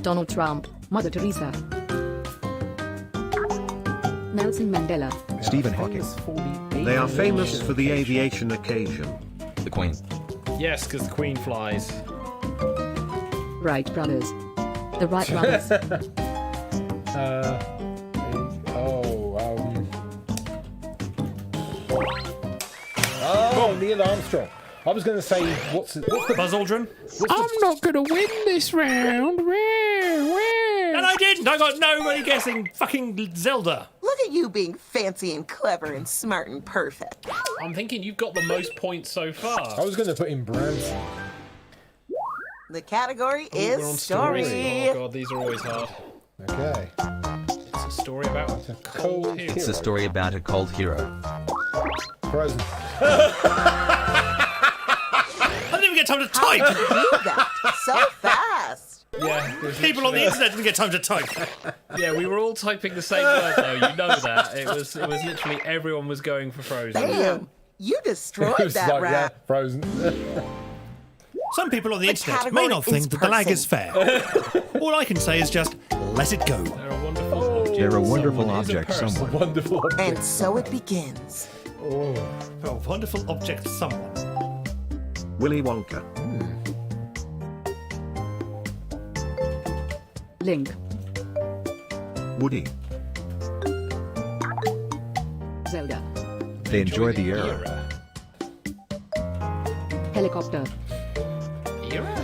Donald Trump. Mother Teresa. Nelson Mandela. Stephen Hawking. They are famous for the aviation occasion. The Queen. Yes, because the Queen flies. Wright brothers. The Wright brothers. Oh, Neil Armstrong. I was going to say, what's the Buzz Aldrin. I'm not going to win this round. And I didn't. I got nobody guessing fucking Zelda. Look at you being fancy and clever and smart and perfect. I'm thinking you've got the most points so far. I was going to put in Branson. The category We're on is stories. story. Oh god, these are always hard. Okay. It's a story about a cold cold hero. It's a story about a cold hero. Frozen. I didn't even get time to type. Do that so fast. Yeah, People on the internet didn't get time to type. yeah, we were all typing the same word though. You know that it was literally everyone was going for Frozen. Damn, you destroyed It was that like rap. that. Frozen. Some people on the internet category may not is think that the lag person. is fair. All I can say is just let it go. They're a wonderful object. They're a wonderful Someone is a object person. somewhere. Wonderful object. And so it begins. A wonderful object, someone. Willy Wonka. Link. Woody. Zelda. They enjoy the era. Helicopter. Era?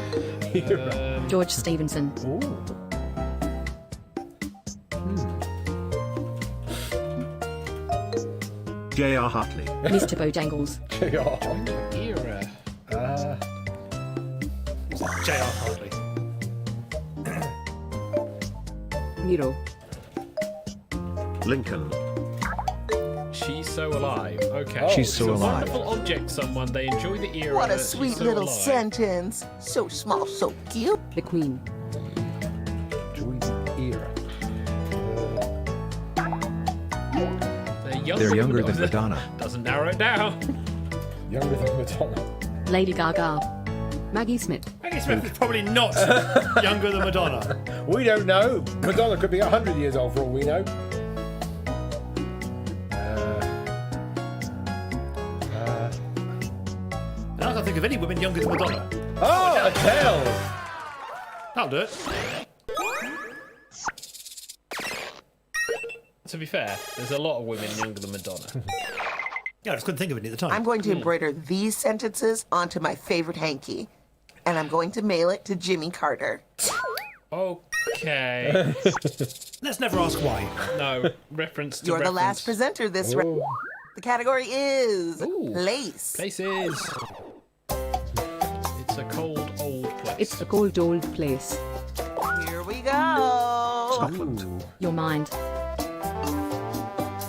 George Stevenson. J.R. Hartley. Mr. Bojangles. Era. J.R. Hartley. Miro. Lincoln. She's so alive. Okay. Oh, She's so It's a alive. wonderful object, someone. They enjoy the era. What a that she's sweet so little alive. sentence. So small, so cute. The Queen. Join the era. They're younger than Madonna. Doesn't narrow it down. Younger than Madonna. Lady Gaga. Maggie Smith. Maggie Smith is probably not younger than Madonna. We don't know. Madonna could be 100 years old for all we know. I can't think of any women younger than Madonna. Oh, Adele! That'll do it. To be fair, there's a lot of women younger than Madonna. Yeah, I just couldn't think of any at the time. I'm going to embroider these sentences onto my favorite hanky, and I'm going to mail it to Jimmy Carter. Okay. Let's never ask why. No, reference to You're the reference. last presenter this round. The category is place. Places. It's a cold old place. It's a cold old place. Here we go. Scotland. Your mind.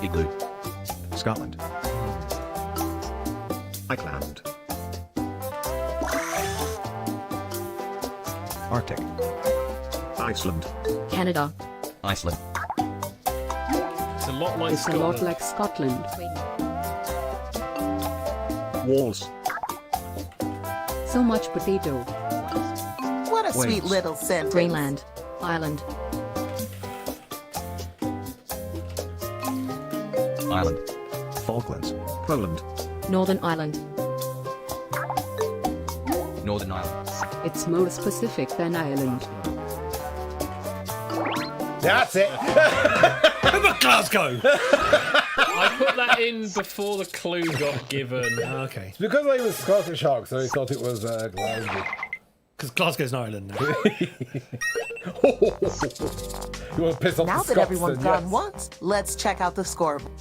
Igloo. Scotland. Iceland. Arctic. Iceland. Canada. Iceland. It's a lot like It's a Scotland. lot like Scotland. Walls. So much potato. What a sweet Wales. little sentence. Greenland. Ireland. Island. Falklands. Poland. Northern Ireland. Northern Ireland. It's more specific than Ireland. That's it. But Glasgow! I put that in before the clue got given. Okay. It's because I was Scottish Hawk, so I thought it was Glasgow. Because Glasgow's an island now. You want to piss off Now the that Scots, everyone's then, gone yes. once, let's check out the scoreboard.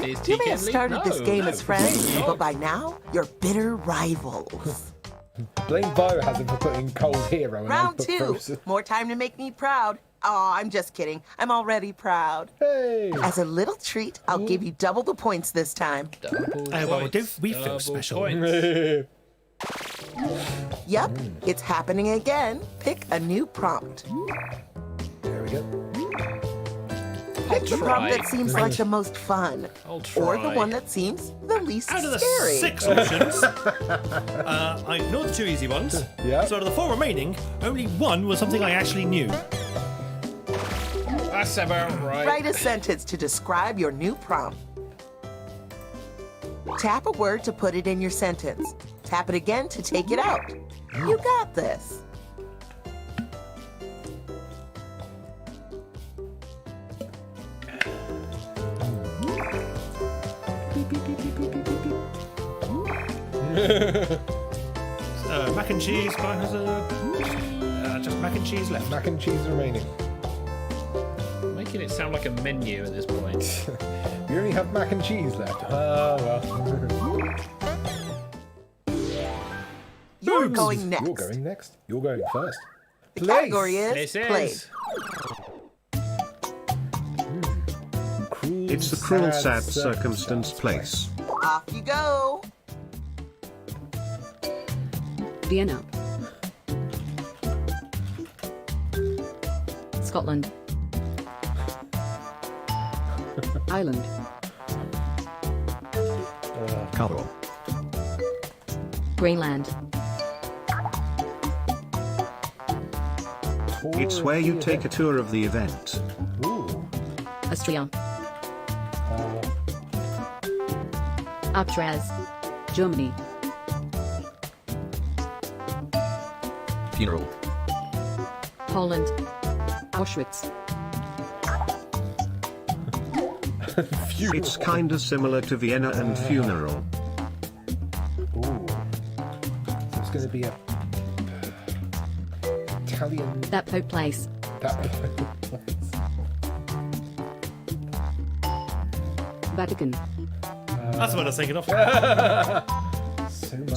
Is You may TK have lead? started this No, game no. as friends, but by now, you're bitter rivals. Blame Biohazard for putting Cold Hero and I Round put 2. Frozen. More time to make me proud. Oh, I'm just kidding. I'm already proud. Hey! As a little treat, I'll give you double the points this time. Double well, points, we feel double special. points. Yep, it's happening again. Pick a new prompt. There we go. Pick the prompt try. that seems like the most fun. I'll Or the try. one that seems the least Out of the scary. 6 options, I ignored the 2 easy ones. Yeah. So out of the 4 remaining, only 1 was something I actually knew. That's about right. Write a sentence to describe your new prompt. Tap a word to put it in your sentence. Tap it again to take it out. You got this. Mac and cheese, just mac and cheese left. Mac and cheese remaining. Making it sound like a menu at this point. We only have mac and cheese left. Ah, well. You're going next. You're going next. You're going first. The Place. category is This play. is. Cruel, It's the cruel, sad circumstance place. Off you go. Vienna. Scotland. Ireland. Caldwell. Greenland. It's where you take a tour of the event. Ooh. Austria. Abtraz. Germany. Funeral. Poland. Auschwitz. It's kinda similar to Vienna and funeral. Ooh. So it's going to be a Italian. That Pope place. That Vatican. That's what I was thinking of.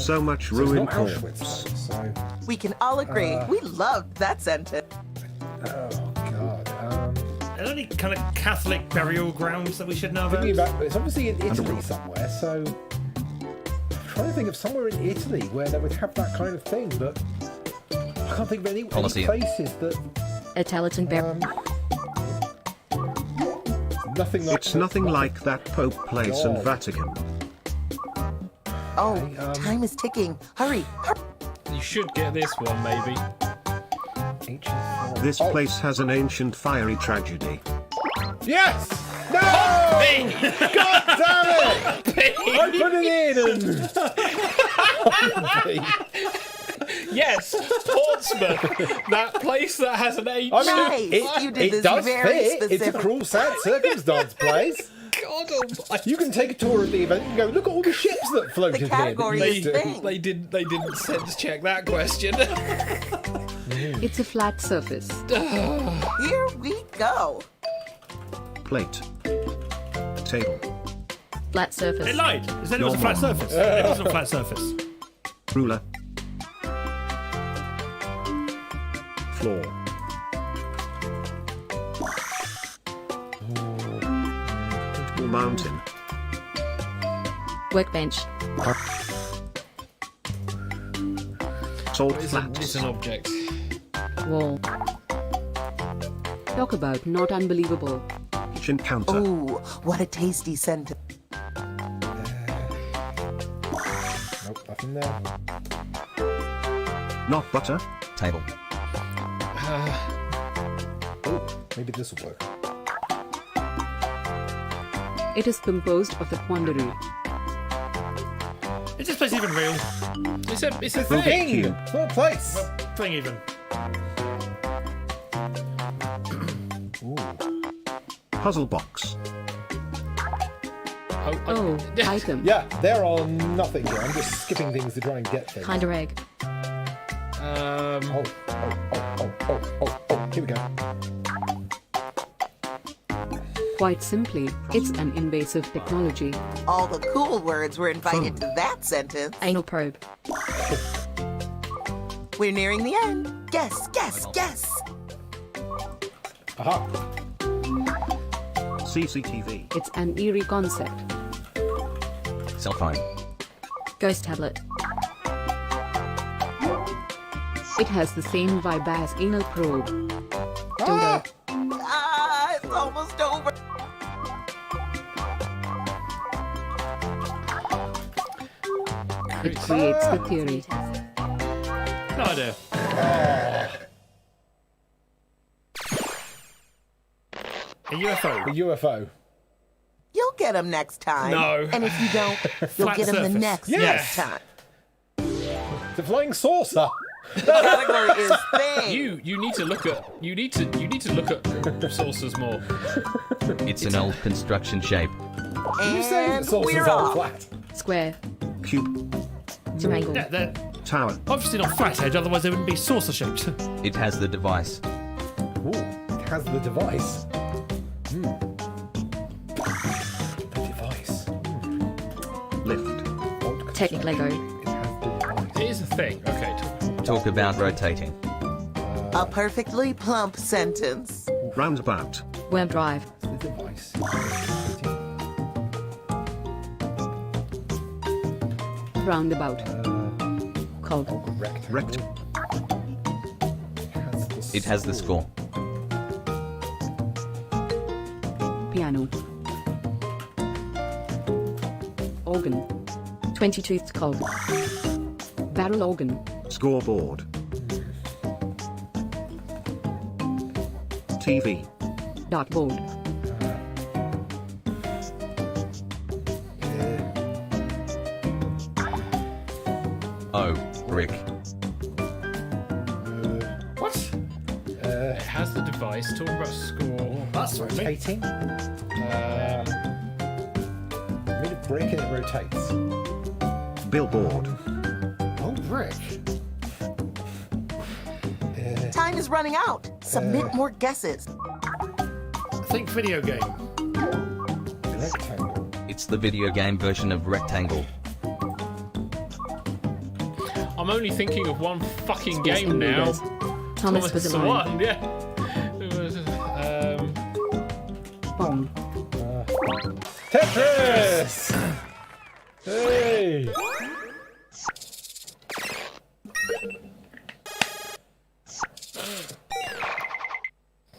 So much So it's ruined not Auschwitz, corpse. though, so... We can all agree we loved that sentence. Oh, God. Are there any kind of Catholic burial grounds that we should know about? Thinking about, it's obviously in Italy somewhere, so... I'm trying to think of somewhere in Italy where they would have that kind of thing, but... I can't think of any Colosseum. places that... Italian bear. Nothing like... It's nothing like that Pope place and God. Vatican. Oh, time is ticking. Hurry, hurry. You should get this one, maybe. Ancient form. This Oh, place has an ancient fiery tragedy. Yes! No! God damn it! I put it in and... Yes, Portsmouth. That place that has an ancient... I mean, Nice. You did it this does very fit. It's a specific. cruel, sad circumstance place. God You can take a tour of the event and go, look at all the ships that floated The here. category that is used to- thing. They didn't sense check that question. It's a flat surface. Here we go. Plate. Table. Flat surface. It lied. It said it was a flat surface. It wasn't a flat surface. Ruler. Floor. Mountain. Workbench. Salt It's flats. an object. Wall. Talk about not unbelievable. Kitchen counter. Ooh, what a tasty sentence. Nope, nothing there. Not butter. Table. Oh, maybe this will work. It is composed of the quandary. Is this place even real? It's a Thing! thing. It's not a place. Thing even. Puzzle box. Oh, item. Yeah, there are nothing here. I'm just skipping things to try and get things. Kinder egg. Oh, here we go. Quite simply, it's an invasive technology. All the cool words were invited to that sentence. Anal probe. We're nearing the end. Guess, guess, guess. Aha. CCTV. It's an eerie concept. Cell phone. Ghost tablet. It has the same vibe as anal probe. Dodo. Ah, it's almost over. It creates the theory. No idea. A UFO. The UFO. You'll get them next time. No. And if you don't, you'll Flat get them the surface. next Yes. time. The flying saucer. Category is thing. You need to look at look at saucers more. It's an old construction shape. You say And the saucers we're are off. flat. Square. Cube. Triangle. Yeah, they're Tower. obviously not flathead, otherwise they wouldn't be saucer shaped. It has the device. Ooh, it has the device. The device. Lift. Odd Tech Lego. It has the device. It is a thing. Okay. Talk about rotating. A perfectly plump sentence. Roundabout. Worm drive. The device. Roundabout. Cog. Oh, rectangle. Rect. It has the score. Piano. Organ. 20-toothed cog. Barrel organ. Scoreboard. TV. Dartboard. Oh, brick. What? It has the device. Talk about score. That's right. Rotating. Made of brick and it rotates. Billboard. Oh, brick. Time is running out. Submit more guesses. Think video game. Rectangle. It's the video game version of Rectangle. I'm only thinking of one fucking Schools game and now. leaders. Thomas was the alive. one, yeah. It was, Bomb. Tetris! Hey!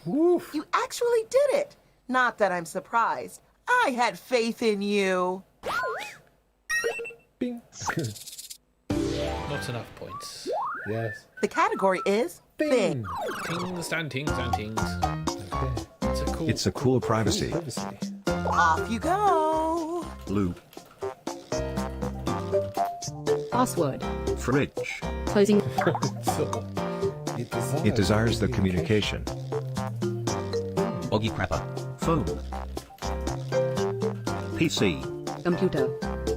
Woof. You actually did it. Not that I'm surprised. I had faith in you. Bing. not enough points. Yes. The category is Bing. Bing. Tings and tings and tings. Okay. It's a cool. privacy. Off you go. Loop. Password. Fridge. Closing. So, It desires the communication. Boggy Crapper. Phone. PC. Computer.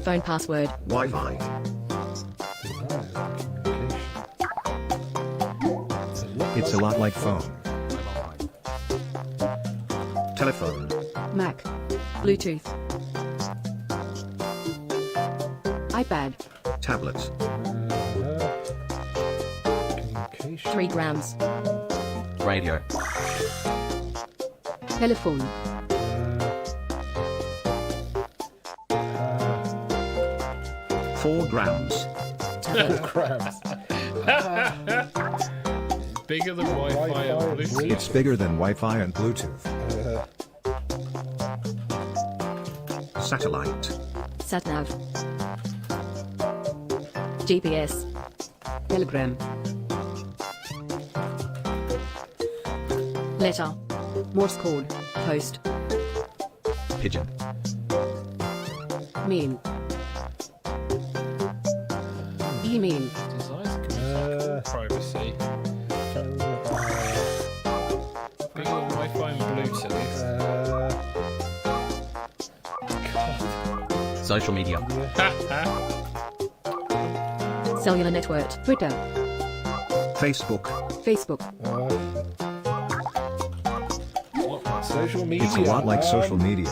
Phone password. Wi-Fi. It's a lot like phone. Telephone. Mac. Bluetooth. iPad. Tablet. Communication. 3 grams. Radio. Telephone. 4 grams. Grams. Bigger than Wi-Fi and Bluetooth. It's bigger than Wi-Fi and Bluetooth. Satellite. Satnav. GPS. Telegram. Letter. Morse code. Post. Pigeon. Mail. Email. Desires privacy. Bigger than Wi-Fi and Bluetooth. Social media. Cellular network. Twitter. Facebook. Facebook. Social media. It's a lot like social media.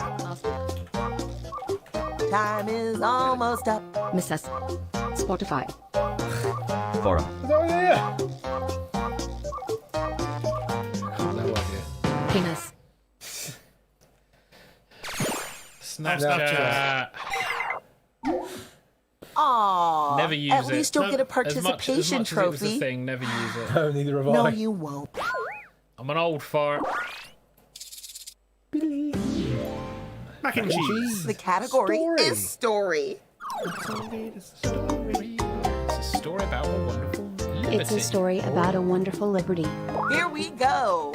Time is almost up. Mrs. Spotify. Forum. Oh yeah. No idea. Penis. Snapchat. Aww. Never use At it. least you'll No, get a as much participation as it was a trophy. thing, never use it. No, neither have No, I. you won't. I'm an old fart. Mac and cheese. The category is story. It's a story about a wonderful liberty. It's a story about a wonderful liberty. Here we go.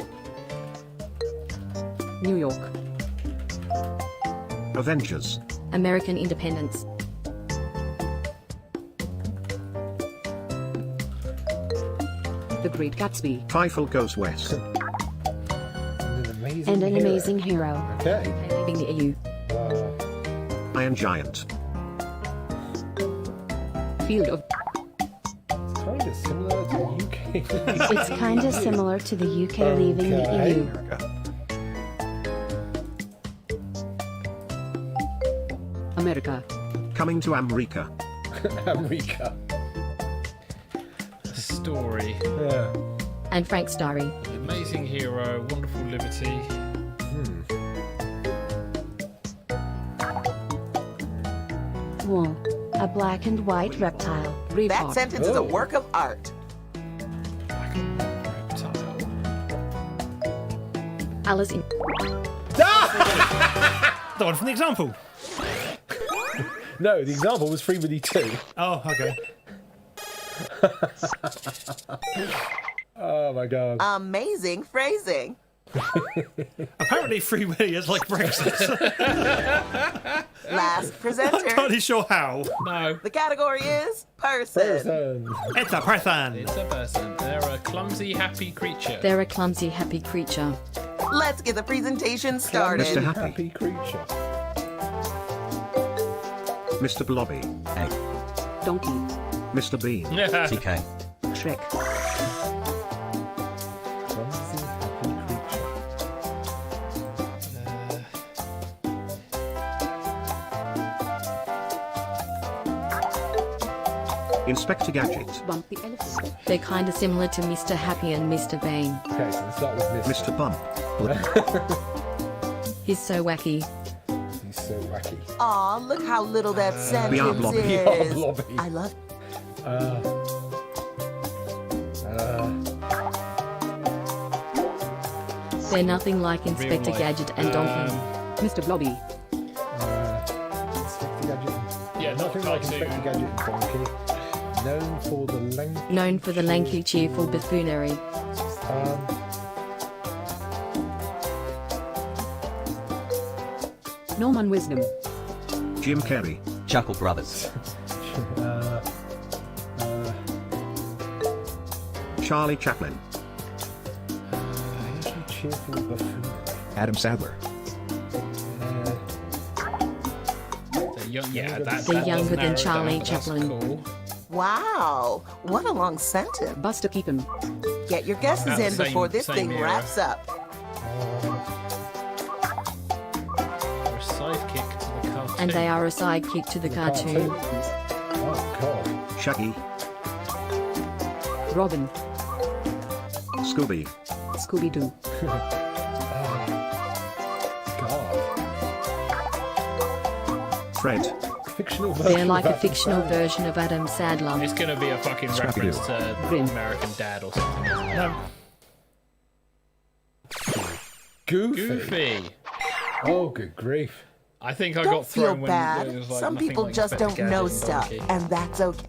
New York. Avengers. American independence. The Great Gatsby. Fievel Goes West. And an amazing hero. Okay. Leaving the EU. Iron Giant. Field of Kind of similar to the UK. It's kind of similar to the UK leaving the Okay. EU. America. Coming to America. America. A story. Yeah. And Frank Starry. Amazing hero, wonderful liberty. Wool. A black and white reptile. That Braveheart. sentence is a work of art. Reptile. Alice in The one from the example. No, the example was Free Willy 2. Oh, okay. Oh my god. Amazing phrasing. Apparently, Free Willy is like Brexit. Last I'm presenter. not really sure how. No, The category is person. Person. It's a person. it's a person. They're a clumsy, happy creature. They're a clumsy, happy creature. Let's get the presentation started. Mr. Happy. Happy creature. Mr. Blobby. Egg. Donkey. Mr. Bean. TK. Shrek. Clumsy, happy creature. Inspector Gadget. Bump the elephant. They're kinda similar to Mr. Happy and Mr. Vain. Okay, so let's start with Mr. Bump. He's so wacky. He's so wacky. Aw, look how little that sentence Blobby. We are is. Blobby. I love They're nothing like Inspector life. Gadget and Donkey. Mr. Blobby. Inspector Gadget. Yeah, not Nothing like cartoon. Inspector Gadget and Donkey. Known for the length. Known for the lanky, cheerful buffoonery. Norman Wisdom. Jim Carrey. Chuckle Brothers. Charlie Chaplin. Cheerful buffoonery. Adam Sadler. Yeah, They're that younger does narrow than it Charlie down, but that's Chaplin. Cool. Wow, what a long sentence. Buster Keaton. Get your guesses About in the same- before this same thing era. wraps up. Or a sidekick to the cartoon. And they are a sidekick to the cartoon. Oh, God. Shaggy. Robin. Scooby. Scooby-Doo. God. Fred. Fictional version. They're like of a Adam fictional Sandler. version of Adam Sadler. It's gonna be a fucking Scrappy-Doo. reference to Grim. American Dad or something. No. Goofy. Goofy. Oh, good grief. I think I Don't got feel thrown when bad. it was like Some nothing people like just Inspector don't know Gadget and stuff, Donkey. and that's okay.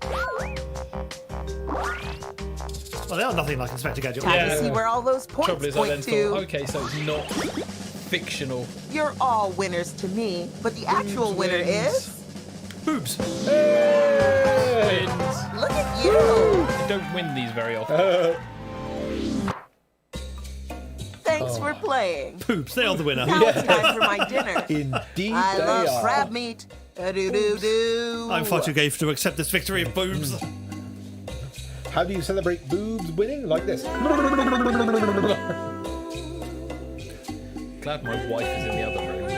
Well, they are nothing like Inspector Gadget. Time Yeah. to see where all those Trouble points is, I then point thought, to. okay, so it's not fictional. You're all winners to me, but the actual winner wins. is. Boobs. Wins. Look at you! You don't win these very often. Thanks for playing. Boobs. They are the winner. Now it's time for my dinner. Indeed I they love are. crab meat. Do-do-do. I'm far too gay to accept this victory of boobs. How do you celebrate boobs winning? Like this. Glad my wife is in the other room.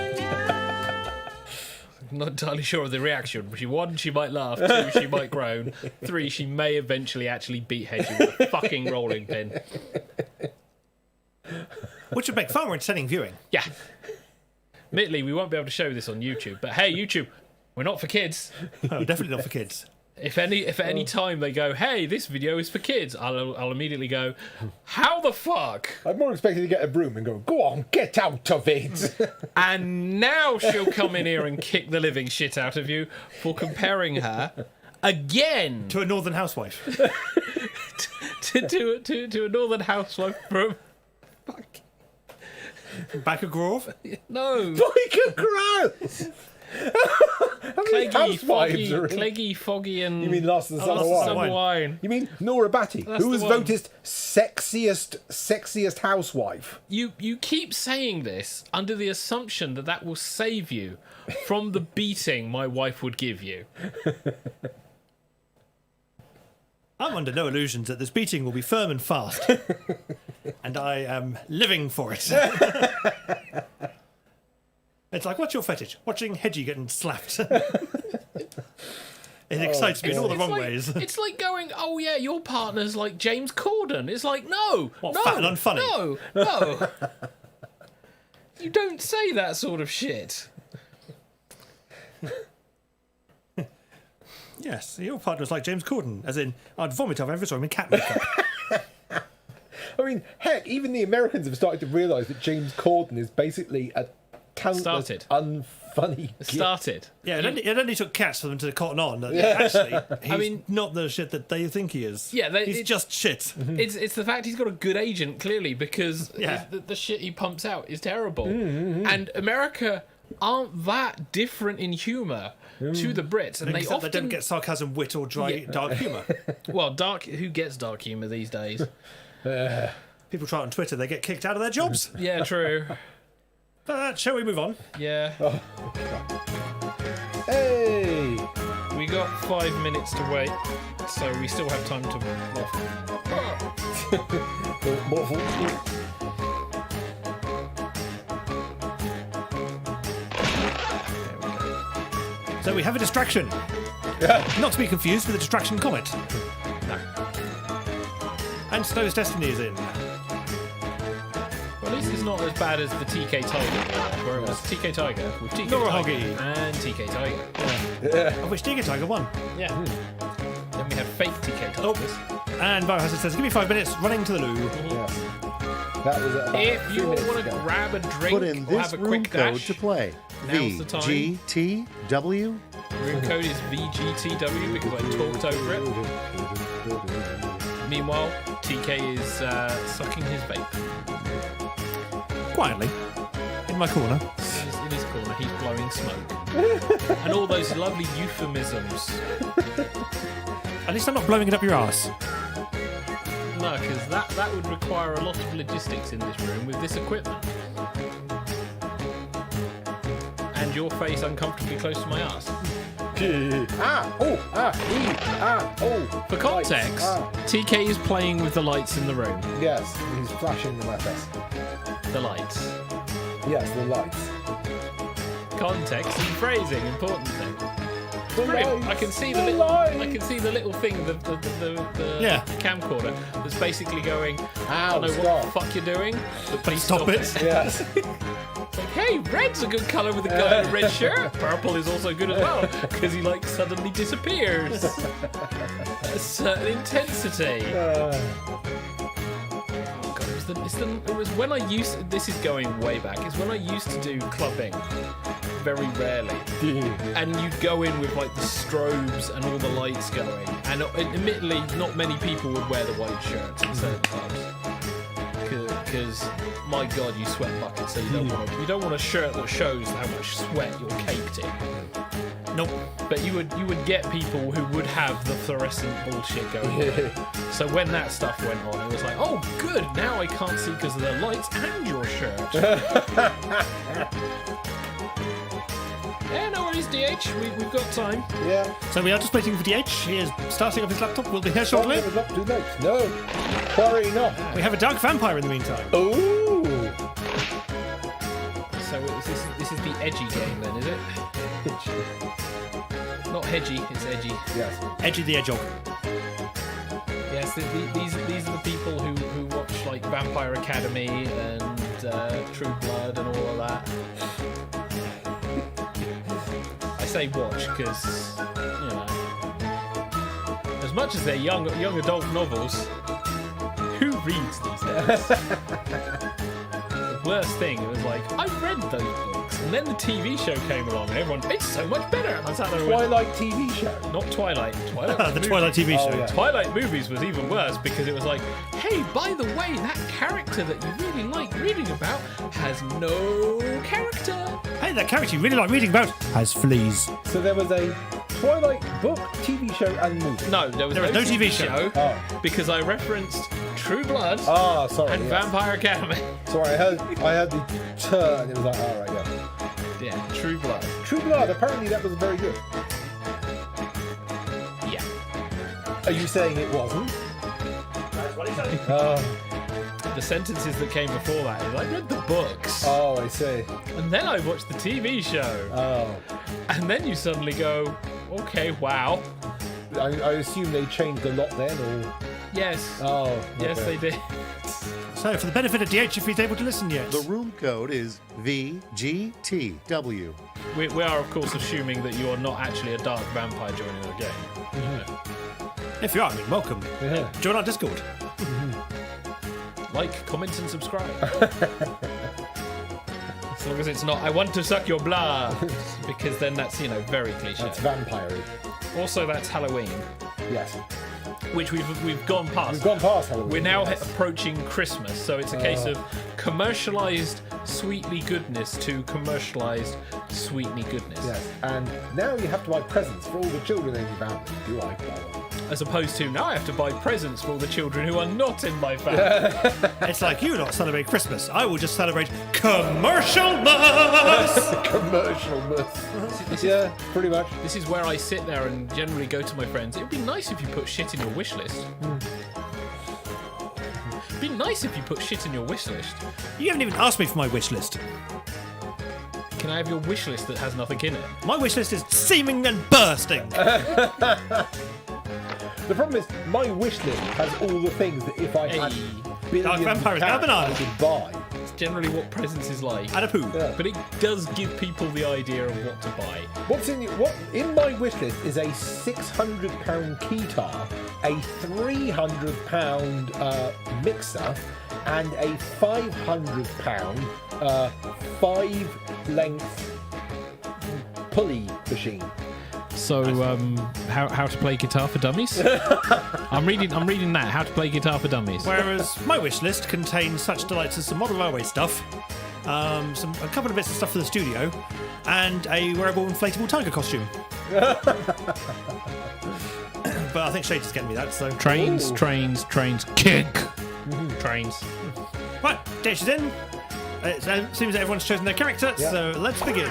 I'm not entirely sure of the reaction. One, she might laugh. Two, she might groan. Three, she may eventually actually beat Hedgie with a fucking rolling pin. Which would make far more entertaining viewing. Yeah. Admittedly, we won't be able to show this on YouTube, but hey, YouTube, we're not for kids. No, definitely not for kids. If at any time they go, hey, this video is for kids, I'll immediately go, how the fuck? I'm more expected to get a broom and go, go on, get out of it. And now she'll come in here and kick the living shit out of you for comparing her again To a northern housewife. to a northern housewife from Back of Grove. no Like a gross. How many housewives are in? Cleggy, Foggy, and You mean Last of the Summer Last of Wine? Summer Wine. You mean Nora Batty, That's who was the one. voted sexiest housewife? You keep saying this under the assumption that that will save you from the beating my wife would give you. I'm under no illusions that this beating will be firm and fast. And I am living for it. It's like, what's your fetish? Watching Hedgie getting slapped. It excites me in all the wrong ways. It's like going, oh yeah, your partner's like James Corden. It's like, no, What, no, fat and unfunny? no. You don't say that sort of shit. Yes, your partner's like James Corden. As in, I'd vomit off every time in cat makeup. I mean, heck, even the Americans have started to realise that James Corden is basically a talentless, Started. unfunny It git. started. Yeah, it only took cats for them to cotton on. That actually, he's mean- not the shit that they think he is. Yeah, he's just shit. It's the fact he's got a good agent, clearly, because Yeah. the shit he pumps out is terrible. And America aren't that different in humour to the Brits, and they Except often they don't get sarcasm, wit, or dry, Yeah. dark humour. well, dark. Who gets dark humour these days? People try it on Twitter, they get kicked out of their jobs. Yeah, true. Shall we move on? Yeah, Hey! we got 5 minutes to wait, so we still have time to waffle. So we have a distraction. Not to be confused with the Distraction Comet. No. And Snow's Destiny is in. Well, at least it's not as bad as the TK Tiger, where it was TK Tiger with TK Nora Tiger Hoggy. and TK Tiger. Of which TK Tiger won. Yeah. Then we had fake TK Tigers. And Biohazard says, give me 5 minutes, running to the loo. Yes. That was about If 2 you minutes want to ago. grab a drink Put in or this have a room quick code dash, to play. now's the time. VGTW. Room code is VGTW because I talked over it. Meanwhile, TK is sucking his vape. Quietly. In my corner. He's in his corner, he's blowing smoke. And all those lovely euphemisms. At least I'm not blowing it up your ass. No, because that would require a lot of logistics in this room with this equipment. And your face uncomfortably close to my ass. For context, TK is playing with the lights in the room. Yes, he's flashing them at us. The lights. Yes, the lights. Context and phrasing, important thing. The Brilliant. lights. I can see The the little. lights. I can see the little thing, the Yeah. camcorder that's basically going. I Ow, don't know what stop. the fuck you're doing, but please Stop it. Yes. It's like, hey, red's a good colour with a guy in a red shirt. Purple is also good as well because he like suddenly disappears. A certain intensity. Oh God, it was when I used. This is going way back. It's when I used to do clubbing. Very rarely, and you'd go in with like the strobes and all the lights going, and admittedly not many people would wear the white shirts in certain clubs because my God, you sweat buckets, so you don't want a shirt that shows how much sweat you're caked in. Nope. But you would get people who would have the fluorescent bullshit going on. So when that stuff went on, it was like, oh good, now I can't see because of the lights and your shirt. Yeah, no worries, DH. We've got time. Yeah. So we are just waiting for DH. He is starting up his laptop. We'll be here shortly. It was not too late. No. Worry not. We have a dark vampire in the meantime. Ooh. So this is the edgy game then, is it? Not hedgy, it's edgy. Yes. Edgy the Edgehog. Yes, these are the people who watch like Vampire Academy and True Blood and all of that. I say watch because, you know, as much as they're young adult novels, who reads these days? The worst thing, it was like, I read those books, and then the TV show came along, and everyone, it's so much better. And I sat there and went, Twilight TV show. not Twilight. Twilight The was Twilight TV show. yeah. Twilight movies was even worse because it was like, hey, by the way, that character that you really like reading about has no character. Hey, that character you really like reading about has fleas. So there was a Twilight book, TV show, and movie. No, there was no TV show. Oh. because I referenced True Blood Ah, sorry. and yes. Vampire Academy. Sorry, I heard the turn. And it was like, all right, yeah. Yeah, True Blood. True Blood. Apparently, that was very good. Yeah. Are you saying it wasn't? That's what he said. The sentences that came before that is I read the books Oh, I see. and then I watched the TV show. Oh. And then you suddenly go, okay, wow. I assume they changed a lot then, or... Yes. Oh. Yes, okay. they did. So, for the benefit of DH, if he's able to listen yet. The room code is VGTW. We are, of course, assuming that you are not actually a dark vampire joining the game. If you are, I mean, welcome. Yeah. Join our Discord. Like, comment, and subscribe. As long as it's not, I want to suck your blood. Because then that's, very cliche. That's vampire-y. Also, that's Halloween, Yes. which we've gone past. We've gone past Halloween. We're now yes. approaching Christmas, so it's a case of commercialized sweetly goodness to commercialized sweetly goodness. Yes. And now you have to buy presents for all the children in your family. Do I follow? As opposed to now I have to buy presents for all the children who are not in my family. It's like you not celebrate Christmas. I will just celebrate commercial-mas. Commercial-mas. Yeah, pretty much. This is where I sit there and generally go to my friends. It would be nice if you put shit in your wish list. It'd be nice if you put shit in your wish list. You haven't even asked me for my wish list. Can I have your wish list that has nothing in it? My wish list is seeming and bursting. The problem is, my wish list has all the things that if I had billions of Vampires cash, Carbonara. I could buy. It's generally what presents is like. And a poo. Yeah. But it does give people the idea of what to buy. What in my wish list is a £600 keytar, a £300 mixer, and a £500 five-length pulley machine. So, how to play guitar for dummies? I'm reading that. How to play guitar for dummies. Whereas my wish list contains such delights as some model railway stuff, a couple of bits of stuff for the studio, and a wearable inflatable tiger costume. But I think Shades is getting me that. So Trains, kick. Trains. Right, Dash is in. It seems that everyone's chosen their character, so let's begin.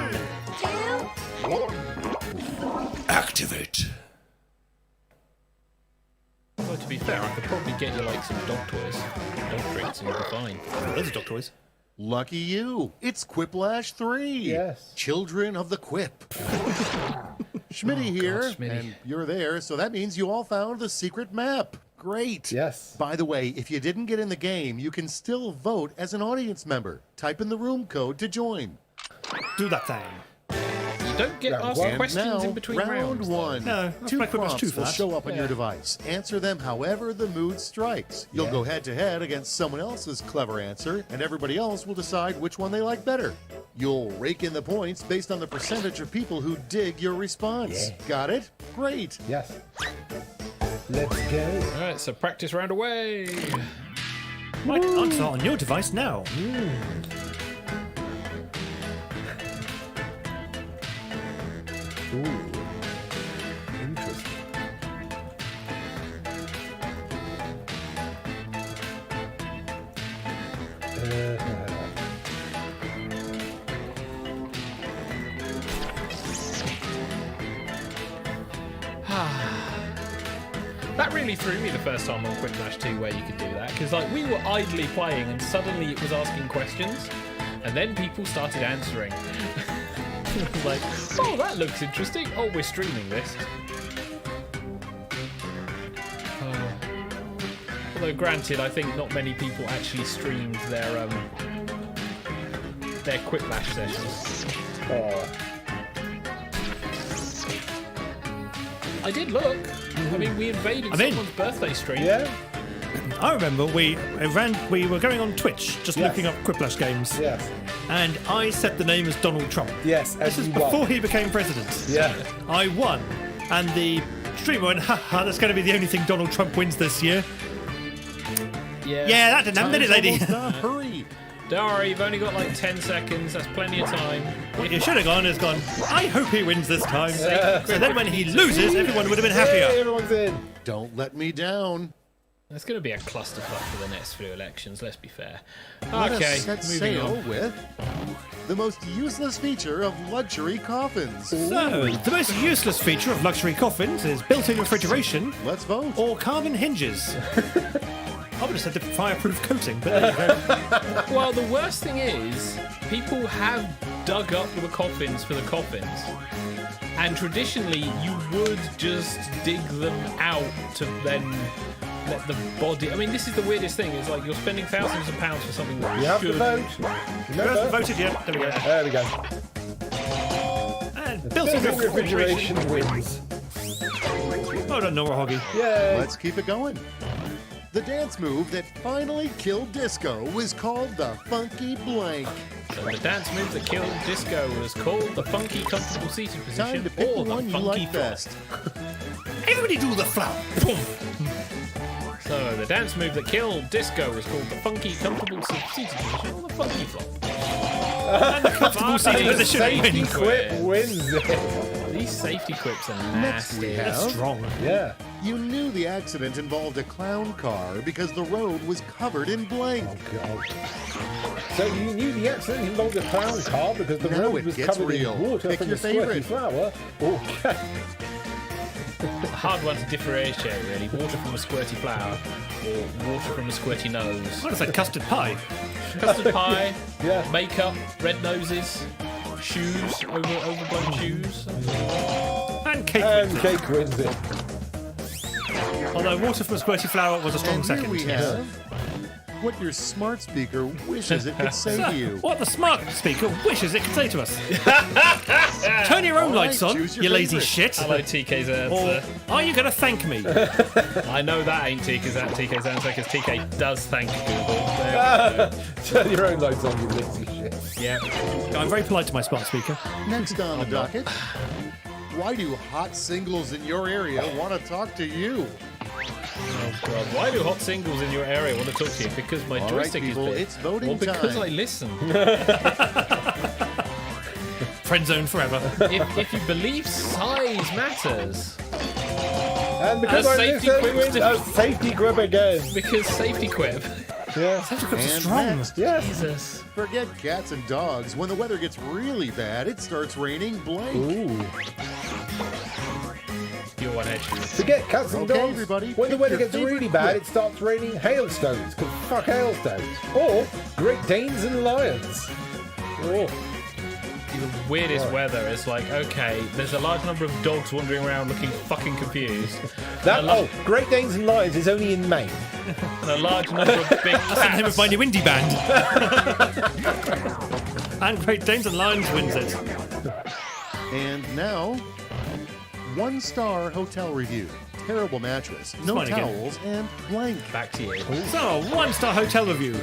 Activate. Well, to be fair, I could probably get you like some dog toys, dog treats, and you'll be fine. Oh, those are dog toys. Lucky you. It's Quiplash 3. Yes. Children of the Quip. Schmitty here, Schmitty. and you're there, so that means you all found the secret map. Great. Yes. By the way, if you didn't get in the game, you can still vote as an audience member. Type in the room code to join. Do that thing. You don't get Round asked one. And questions now, in between round rounds. one. No, that's Two my Quiplash 2 prompts for will that. show up on your device. Answer them however the mood strikes. You'll Yeah. go head-to-head against someone else's clever answer, and everybody else will decide which one they like better. You'll rake in the points based on the percentage of people who dig your response. Yeah. Got it? Great. Yes. Let's go. All right, so practice round away. Right, answer on your device now. Ooh. Interesting. That really threw me the first time on Quiplash 2 where you could do that, because like we were idly playing and suddenly it was asking questions, and then people started answering. It was like, oh, that looks interesting. Oh, we're streaming this. Although granted, I think not many people actually streamed their Quiplash sessions. Oh. I did look. I mean, we invaded someone's birthday stream. Yeah. I remember we were going on Twitch, just looking up Quiplash games. Yes. And I set the name as Donald Trump. Yes. This is before he became president. Yeah. I won, and the streamer went, haha, that's going to be the only thing Donald Trump wins this year. Yeah, that didn't happen, did it, lady? Hurry. Don't worry, you've only got like 10 seconds. That's plenty of time. What you should have gone is gone, I hope he wins this time. So then when he loses, everyone would have been happier. Hey, everyone's in. Don't let me down. There's going to be a clusterfuck for the next few elections, let's be fair. Let Okay, us set moving sail on. with the most useless feature of luxury coffins. So, the most useless feature of luxury coffins is built-in refrigeration Let's vote. or carbon hinges. I would have said the fireproof coating, but there you go. Well, the worst thing is, people have dug up the coffins for the coffins. And traditionally, you would just dig them out to then let the body... I mean, this is the weirdest thing. It's like you're spending thousands of pounds for something that You have should... to vote. Who hasn't voted yet? There we go. There we go. And built-in Built-in refrigeration. refrigeration wins. Well done, Nora Hoggy. Yay. Let's keep it going. The dance move that finally killed disco was called the funky blank. So the dance move that killed disco was called the funky comfortable seated Time position to pick or the the one you funky like flop. best. Everybody do the flap. So the dance move that killed disco was called the funky comfortable seated position or the funky flop. And the comfortable seating position Safety wins. quip wins it. These safety quips are Next we nasty. have- That's strong. Yeah. You knew the accident involved a clown car because the road was covered in blank. Oh, God. So you knew the accident involved a clown car because the Now road it was gets covered real. in water Pick from your the squirty favorite. flower. Okay. A hard one to differentiate, really. Water from a squirty flower or water from a squirty nose. What is that, custard pie? Custard pie, Yeah. makeup, red noses. shoes, overblown shoes. And Cake And wins it. Cake wins it. Although Water from a Squirty Flower was a strong And second. here we have what your smart speaker wishes it could say to you. What the smart speaker wishes it could say to us. Turn your own All right, lights on, choose your you lazy favourite. shit. Hello, TK's Or answer. are you going to thank me? I know that ain't TK's answer because TK does thank Google. There Turn your own lights on, you lazy shit. we go. Yeah. I'm very polite to my smart speaker. Next on the docket, why do hot singles in your area want to talk to you? Oh God! Why do hot singles in your area want to talk to you? Because my All right, joystick people, is big. it's voting Or because time. I listen. Friend zone forever. if you believe size matters, And because A I safety listen, quip wins a safety grip again. because safety quip. Yeah. And strong. next, Yes. Jesus. forget cats and dogs. When the weather gets really bad, it starts raining blank. Ooh. You're one edge. Forget cats and Okay, dogs. everybody, When the pick weather your gets really favorite bad, quip. it starts raining hailstones. Because fuck hailstones. Or Great Danes and lions. Oh. The weirdest weather is like, okay, there's a large number of dogs wandering around looking fucking confused. That, I love- Great Danes and lions is only in Maine. And a large number of big That's the name of my new indie band. And Great Danes and Lions wins it. And now, 1-star hotel review. Terrible mattress, no mine again. towels, and blank. Back to you. So, 1-star hotel review.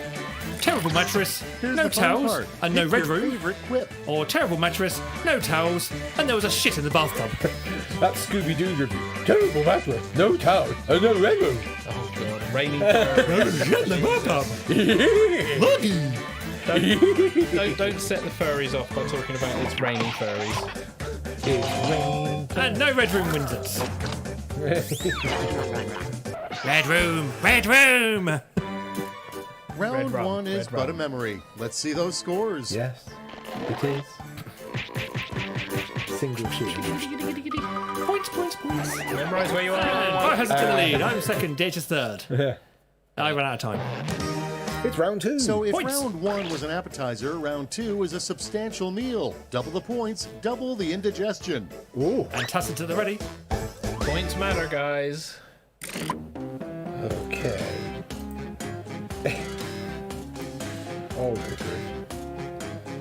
Terrible mattress, Here's no the fun towels, part. and no Pick red your room. favorite quip. Or terrible mattress, no towels, and there was a shit in the bathtub. That's Scooby-Doo review. Terrible mattress, no towel, and no red room. Oh God, raining furries. Shit in the bathtub. don't set the furries off by talking about it's raining furries. It's rain. And no red room wins it. Red room, red room. Round rum, one is red but a rum. memory. Let's see those scores. Yes, it is. Single shooting. Points, points, points. Memorize where you are. I has to the lead. I'm second, Date is third. I ran out of time. It's round two. So if Points. round one was an appetizer, round two is a substantial meal. Double the points, double the indigestion. Ooh. And Tacit to the ready. Points matter, guys. Okay. Oh, good grief.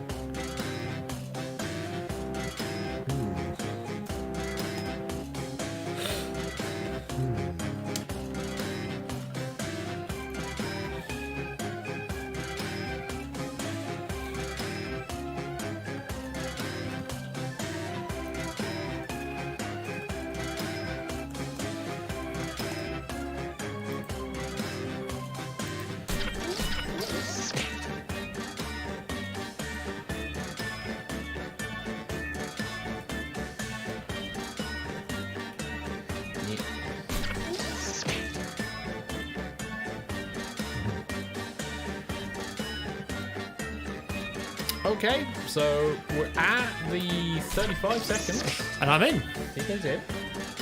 Okay, so we're at the 35 seconds. And I'm in. He goes in.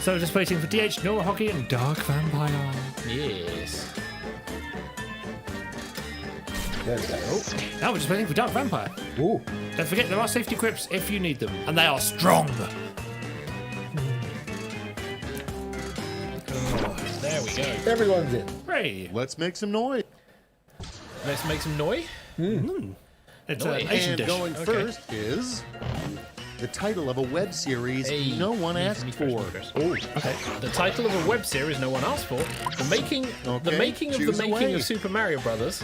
So just waiting for DH, Normal Hockey, and Dark Vampire. Yes. There we go. Now we're just waiting for Dark Vampire. Ooh. Don't forget there are safety quips if you need them, and they are strong. There we go. Everyone's in. Hooray! Let's make some noise. Let's make some noise. It's No, an Asian And dish. going Okay. first is the title of a web series Hey, no one me asked first, for. me first. Ooh. Okay. The title of a web series no one asked for. The making of the Okay, making choose away. of Super Mario Brothers.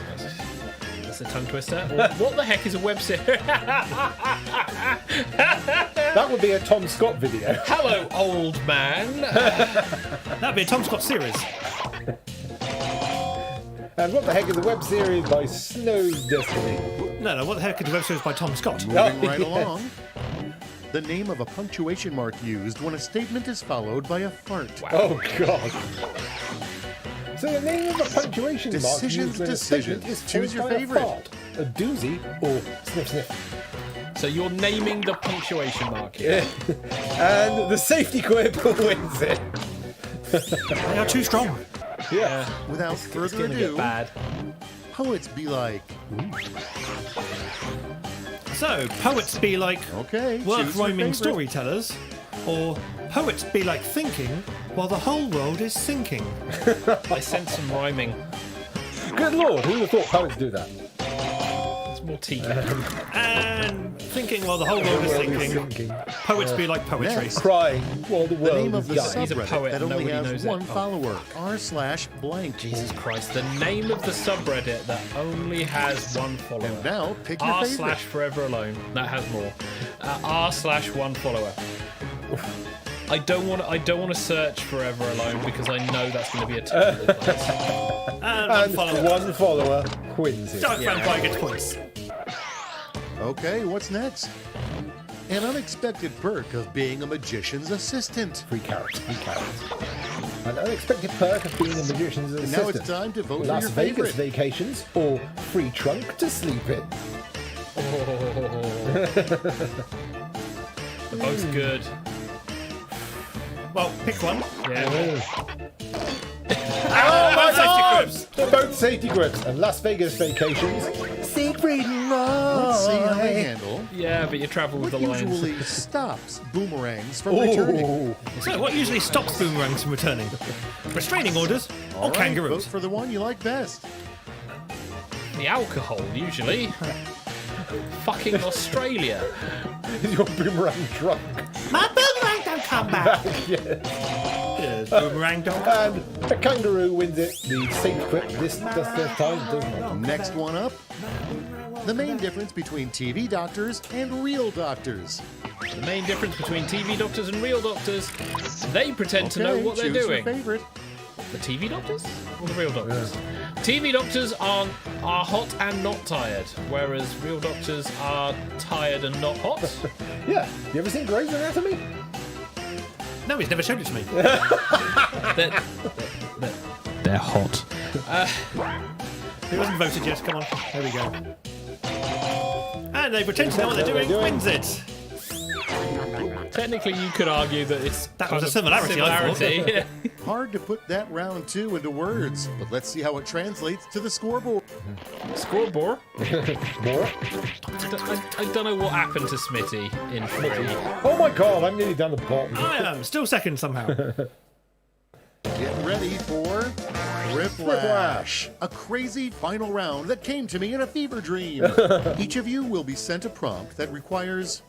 That's a tongue twister. Or what the heck is a web series? That would be a Tom Scott video. Hello, old man. That'd be a Tom Scott series. And what the heck is a web series by Snow's Destiny? No, what the heck is the web series by Tom Scott? Moving right yes. along. The name of a punctuation mark used when a statement is followed by a fart. Oh, God. So the name of a punctuation mark Decisions, used when a statement is Choose your followed by favorite. a fart, a doozy, or sniff sniff. So you're naming the punctuation mark here. And the safety quip wins it. They are too strong. Yeah. Without It's further gonna get ado, bad. poets be like, So, poets be like Okay, work choose your rhyming favorite. storytellers, or poets be like thinking while the whole world is sinking. I sense some rhyming. Good lord, who would have thought poets do that? It's more tea. And thinking while the whole world is sinking. Poets be like poetry. Next. Crying while the The world name is of the dying. He's a subreddit poet, that only nobody has knows it. one Oh. follower, r/blank. Jesus Christ, the name of the subreddit that only has one follower. And now pick your favorite. r/forever alone. That has more. r/one follower. I don't want to search Forever Alone because I know that's going to be a terrible place. And One follower wins it. Dark Vampire gets points. Okay, what's next? An unexpected perk of being a magician's assistant. Free carrot, free carrot. An unexpected perk of being a magician's assistant. Now it's time to vote Las for your Vegas favorite. vacations or free trunk to sleep in. They're both good. Well, pick one. Yeah. Oh my safety god! grips. They're both safety grips and Las Vegas vacations. Siegfried and Let's see how they Roy. handle. Yeah, but you travel with What the lines. usually stops boomerangs from returning? Ooh. So, what usually stops boomerangs from returning? Restraining orders or All right, kangaroos? vote for the one you like best. The alcohol, usually. Fucking Australia. Is your boomerang drunk? My boomerang don't come back. Yes. Boomerang dog. And a kangaroo wins it. The safe grip this does the time, doesn't it? Next one up. The main difference between TV doctors and real doctors. The main difference between TV doctors and real doctors, they pretend to know Okay, what they're choose doing. your favorite. The TV doctors or the real doctors? TV doctors are hot and not tired, whereas real doctors are tired and not hot. Yeah. You ever seen Grey's Anatomy? No, he's never showed it to me. They're hot. He wasn't voted yet. Come on. There we go. And they pretend to know what they're doing. Wins it. Technically, you could argue that it's That kind was a of similarity, I thought. similarity. Hard to put that round two into words, but let's see how it translates to the scoreboard. Scoreboard. More? I don't know what happened to Smitty in 3. Oh my god, I'm nearly down the bottom. I am still second somehow. Get ready for Riplash, a crazy final round that came to me in a fever dream. Each of you will be sent a prompt that requires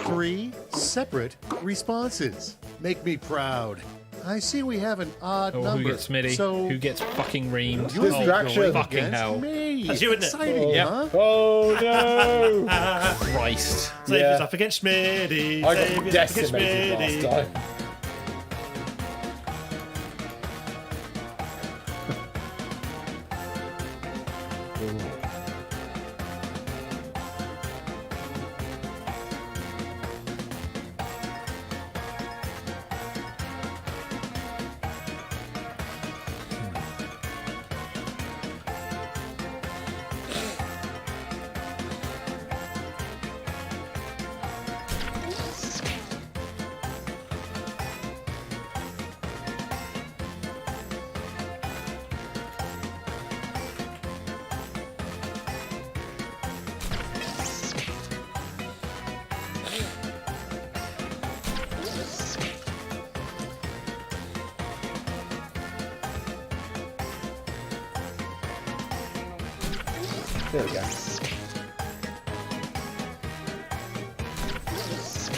3 separate responses. Make me proud. I see we have an odd Oh, number. who gets Smitty? So Who gets fucking reamed? you'll be Distraction. going Fucking against hell. me. That's you, isn't it? Exciting, Yep. huh? Oh no! Christ. Saviour's up against Schmitty. I Saviour's got up against decimated Schmitty. last time. There we go.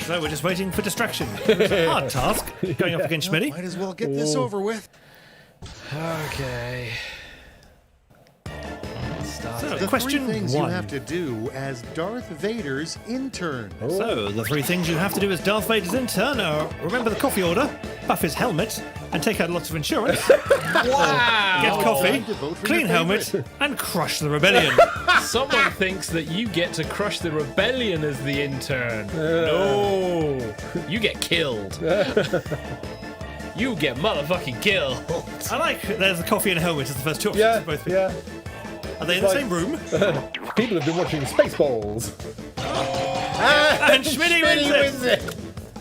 So we're just waiting for distraction. It's a hard task going up against Schmitty. Might as well get this over with. Okay. So, The question 3 things 1. you have to do as Darth Vader's intern. So, the 3 things you have to do as Darth Vader's intern are remember the coffee order, buff his helmet, and take out lots of insurance, Wow! get coffee, time to vote for clean your helmet, favorite. and crush the rebellion. Someone thinks that you get to crush the rebellion as the intern. No, you get killed. You get motherfucking killed. I like there's the coffee and helmet as the first 2 options. Yeah, for both yeah. Are they in the same room? People have been watching Spaceballs. And Schmitty wins it.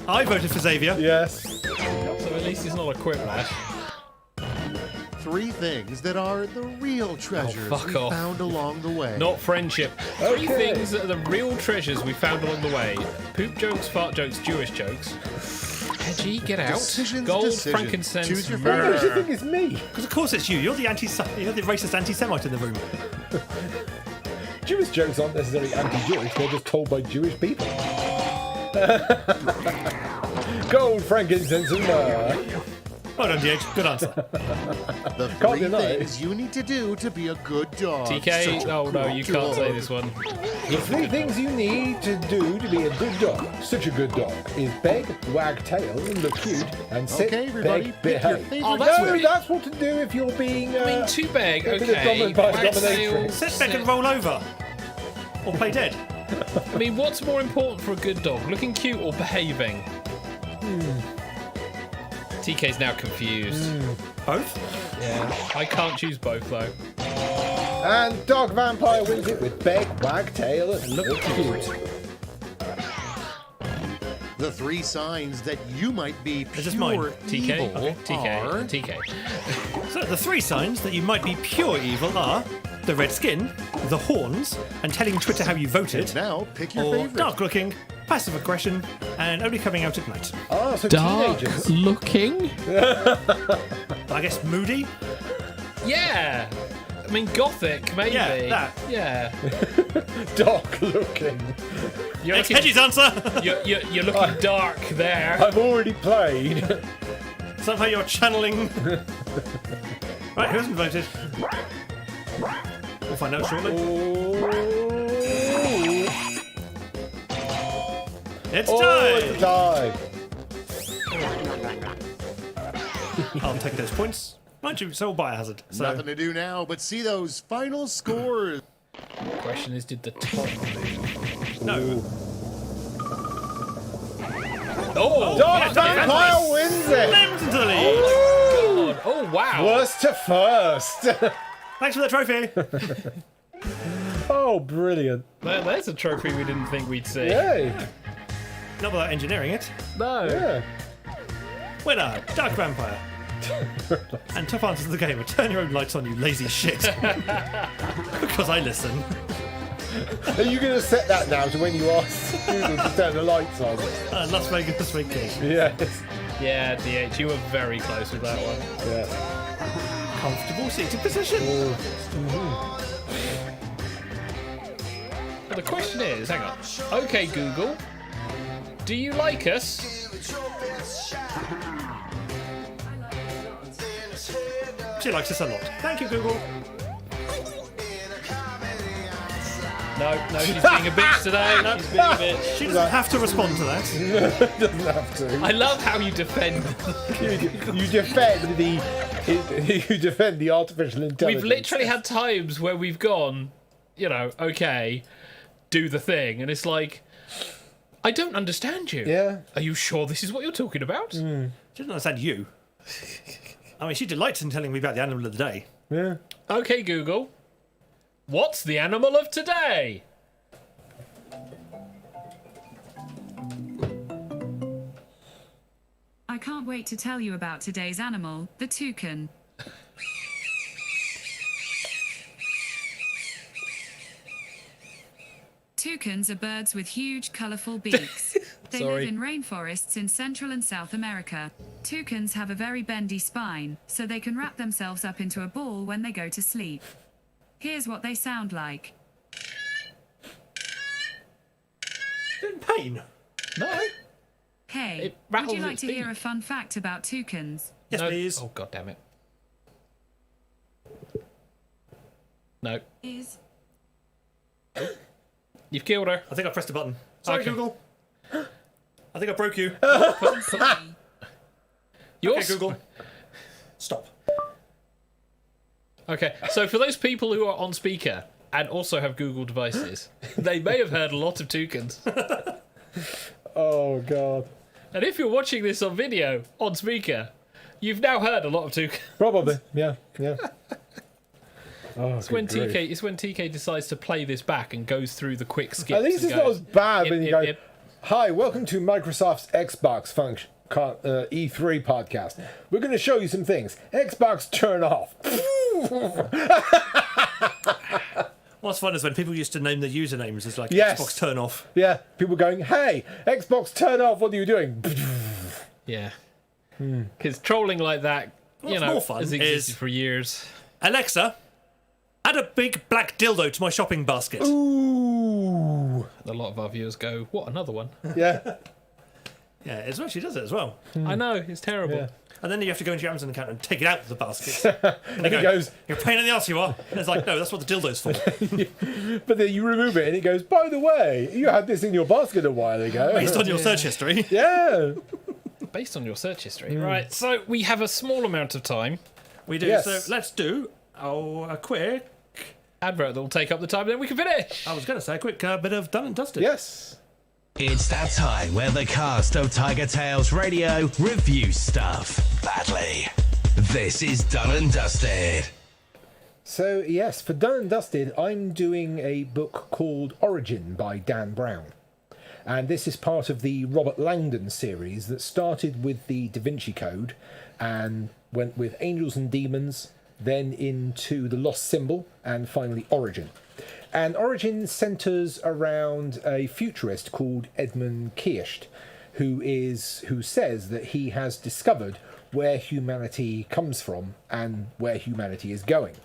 I voted for Xavier. Yes. So at least he's not a quiplash. 3 things that are the real treasures fuck we off. found along the way. Not friendship. 3 Okay. things that are the real treasures we found along the way. Poop jokes, fart jokes, Jewish jokes. Edgy, get out. Decisions, Gold, decisions. frankincense, Choose your Why myrrh. don't you think it's me? Because of course it's you. You're the racist anti-Semite in the room. Jewish jokes aren't necessarily anti-Jewish, they're just told by Jewish people. Gold, frankincense, and myrrh. Well done, DH. Good answer. The Can't 3 deny it. things you need to do to be a good dog. TK? Such a Oh no, cool you can't say dog. this one. The 3 things you need to do to be a good dog, such a good dog, is beg, wag tail, look cute, and sit, Okay, everybody, beg, pick your behave. favorite Oh, that's No, really- that's what to do if you're being. I mean, too big, a bit of okay. dominatrix. Wagtails, Sit back and roll over. Or play dead. I mean, what's more important for a good dog? Looking cute or behaving? TK's now confused. Both? Yeah. I can't choose both, though. And Dog Vampire wins it with beg, wag tail, and look cute. The 3 signs that you might be It's just mine. pure TK? evil Okay. TK. are... TK. So the 3 signs that you might be pure evil are the red skin, the horns, and telling Twitter how you voted, Now, pick your or favorite. dark looking, passive aggression, and only coming out at night. Ah, so Dark teenagers. looking? I guess moody? Yeah. I mean, gothic, maybe. Yeah, that. Yeah. Dark looking. You're It's looking, Hedgie's answer! you're looking dark there. I've already played. Somehow you're channeling. Right, who hasn't voted? We'll find out shortly. It's Oh, time! it's time. I'll take those points. Mind you, so will Biohazard. So Nothing to do now but see those final scores. The question is, did the top move? no. Oh! Dark Vampire wins it. Lemons into the lead! God. Oh, wow. Worst to first. Thanks for the trophy! Oh, brilliant. There's a trophy we didn't think we'd see. Yay. Not without engineering it. No. Yeah. Winner, Dark Vampire. And top answer to the game: turn your own lights on, you lazy shit. Because I listen. Are you going to set that now to when you ask students to turn the lights on? Las Vegas vacation. Yes. Yeah, DH, you were very close with that one. Yes. Comfortable seated position. Well, the question is, hang on. Okay, Google, do you like us? She likes us a lot. Thank you, Google. No, she's being a bitch today. She's being a bitch. She doesn't have to respond to that. Doesn't have to. I love how you defend. You defend the artificial intelligence. We've literally had times where we've gone, okay, do the thing, and it's like, I don't understand you. Yeah. Are you sure this is what you're talking about? She doesn't understand you. I mean, she delights in telling me about the animal of the day. Yeah. Okay, Google, what's the animal of today? I can't wait to tell you about today's animal, the toucan. Toucans are birds with huge, colourful beaks. They Sorry. live in rainforests in Central and South America. Toucans have a very bendy spine, so they can wrap themselves up into a ball when they go to sleep. Here's what they sound like. In pain. No. Hey, It would rattles you like its to hear beak. a fun fact about toucans? Yes, No. please. Oh, God damn it. No. Is You've killed her. I think I pressed a button. Sorry, Okay. Google. I think I broke you. Yours? Okay, Google. Stop. Okay, so for those people who are on speaker and also have Google devices, they may have heard a lot of toucans. Oh, God. And if you're watching this on video, on speaker, you've now heard a lot of toucans. Probably. Yeah. Yeah. Oh, It's when TK decides to play this back and goes through the quick skips. At least and it's not goes, as bad when "Ip, you ip, go, ip." hi, welcome to Microsoft's Xbox function. E3 podcast. We're going to show you some things. Xbox turn off. What's fun is when people used to name their usernames as like Yes. Xbox turn off. Yeah, people going, hey, Xbox turn off, what are you doing? Yeah. Because trolling like that, What's more fun has existed is- for years. Alexa, add a big black dildo to my shopping basket. Ooh. A lot of our viewers go, what, another one? Yeah. Yeah, it actually does it as well. I know, it's terrible. Yeah. And then you have to go into your Amazon account and take it out of the basket. And he goes, you're a pain in the arse, you are. And it's like, no, that's what the dildo's for. but then you remove it and it goes, by the way, you had this in your basket a while ago. Based on your search history. Yeah. Based on your search history. Right, so we have a small amount of time. We do. Yes. So let's do a quick... Advert that will take up the time, then we can finish. I was going to say a quick bit of done and dusted. Yes. It's that time where the cast of Tiger Tales Radio reviews stuff badly. This is Done and Dusted. So, yes, for Done and Dusted, I'm doing a book called Origin by Dan Brown. And this is part of the Robert Langdon series that started with the Da Vinci Code and went with Angels and Demons, then into The Lost Symbol, and finally Origin. And Origin centres around a futurist called Edmund Kirsch, who says that he has discovered where humanity comes from and where humanity is going.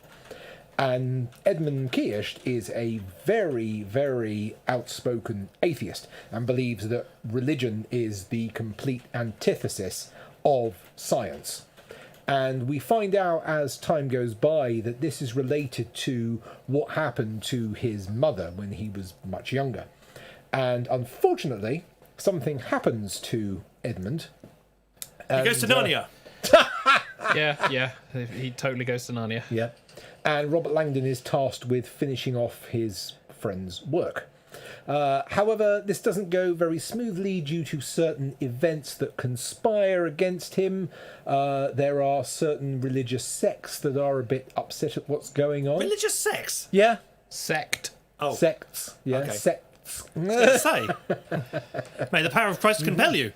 And Edmund Kirsch is a very, very outspoken atheist and believes that religion is the complete antithesis of science. And we find out as time goes by that this is related to what happened to his mother when he was much younger. And unfortunately, something happens to Edmund. He goes to Narnia. Yeah, he totally goes to Narnia. Yeah. And Robert Langdon is tasked with finishing off his friend's work. However, this doesn't go very smoothly due to certain events that conspire against him. There are certain religious sects that are a bit upset at what's going on. Religious sects? Yeah. Sect. Oh. Sects. Yeah, Okay. sects. Let's say. May the power of Christ compel you.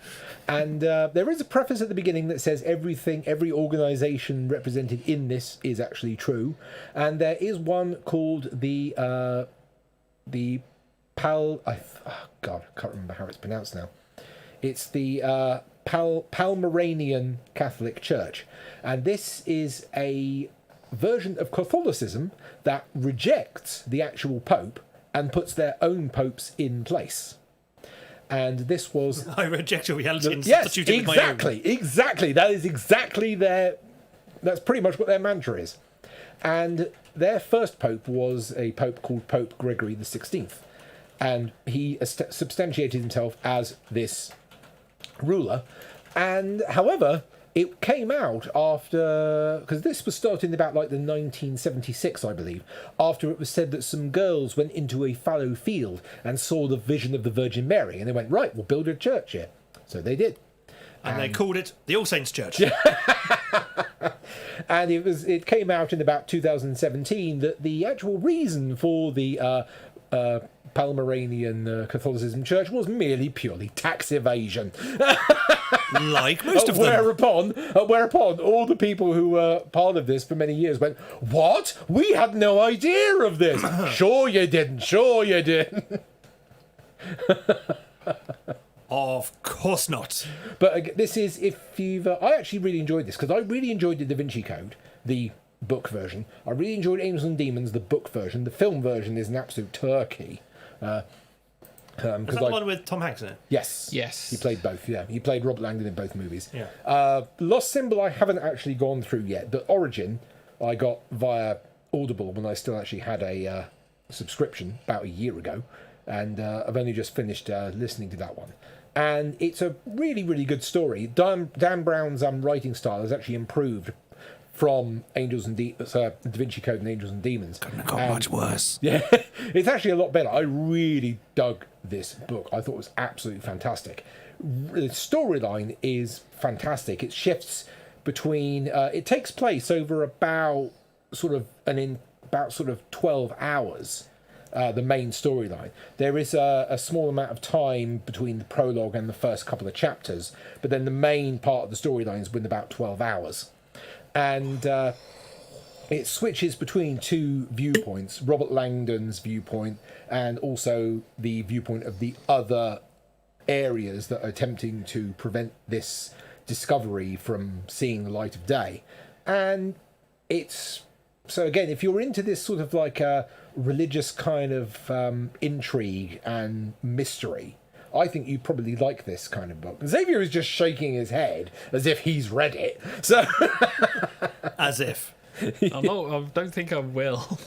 And there is a preface at the beginning that says every organisation represented in this is actually true. And there is one called the I can't remember how it's pronounced now. It's the Palmyrenian Catholic Church. And this is a version of Catholicism that rejects the actual Pope and puts their own popes in place. And this was... I reject your reality and yes, substitute it with my own. exactly. That is exactly that's pretty much what their mantra is. And their first pope was a pope called Pope Gregory the 16th. And he substantiated himself as this ruler. And however, it came out after, because this was started in about like the 1976, I believe, after it was said that some girls went into a fallow field and saw the vision of the Virgin Mary, and they went, right, we'll build a church here. So they did. And they called it the All Saints Church. And it came out in about 2017 that the actual reason for the Palmyrenian Catholicism Church was merely purely tax evasion. Like most of them. Whereupon all the people who were part of this for many years went, what? We had no idea of this. Sure you didn't. Of course not. But this is, if you've... I actually really enjoyed this, because I really enjoyed the Da Vinci Code, the book version. I really enjoyed Angels and Demons, the book version. The film version is an absolute turkey. Is that the one with Tom Hanks in it? Yes. He played both, yeah. He played Robert Langdon in both movies. Yeah. Lost Symbol I haven't actually gone through yet, but Origin I got via Audible when I still actually had a subscription about a year ago, and I've only just finished listening to that one. And it's a really, really good story. Dan Brown's writing style has actually improved from Angels and Da Vinci Code and Angels and Demons. Couldn't have got much worse. Yeah, it's actually a lot better. I really dug this book. I thought it was absolutely fantastic. The storyline is fantastic. It shifts between. It takes place over about 12 hours. the main storyline. There is a small amount of time between the prologue and the first couple of chapters, but then the main part of the storyline is within about 12 hours. And it switches between two viewpoints, Robert Langdon's viewpoint and also the viewpoint of the other areas that are attempting to prevent this discovery from seeing the light of day. And it's... So again, if you're into this sort of like a religious kind of intrigue and mystery, I think you probably like this kind of book. Xavier is just shaking his head as if he's read it. So, as if. I don't think I will.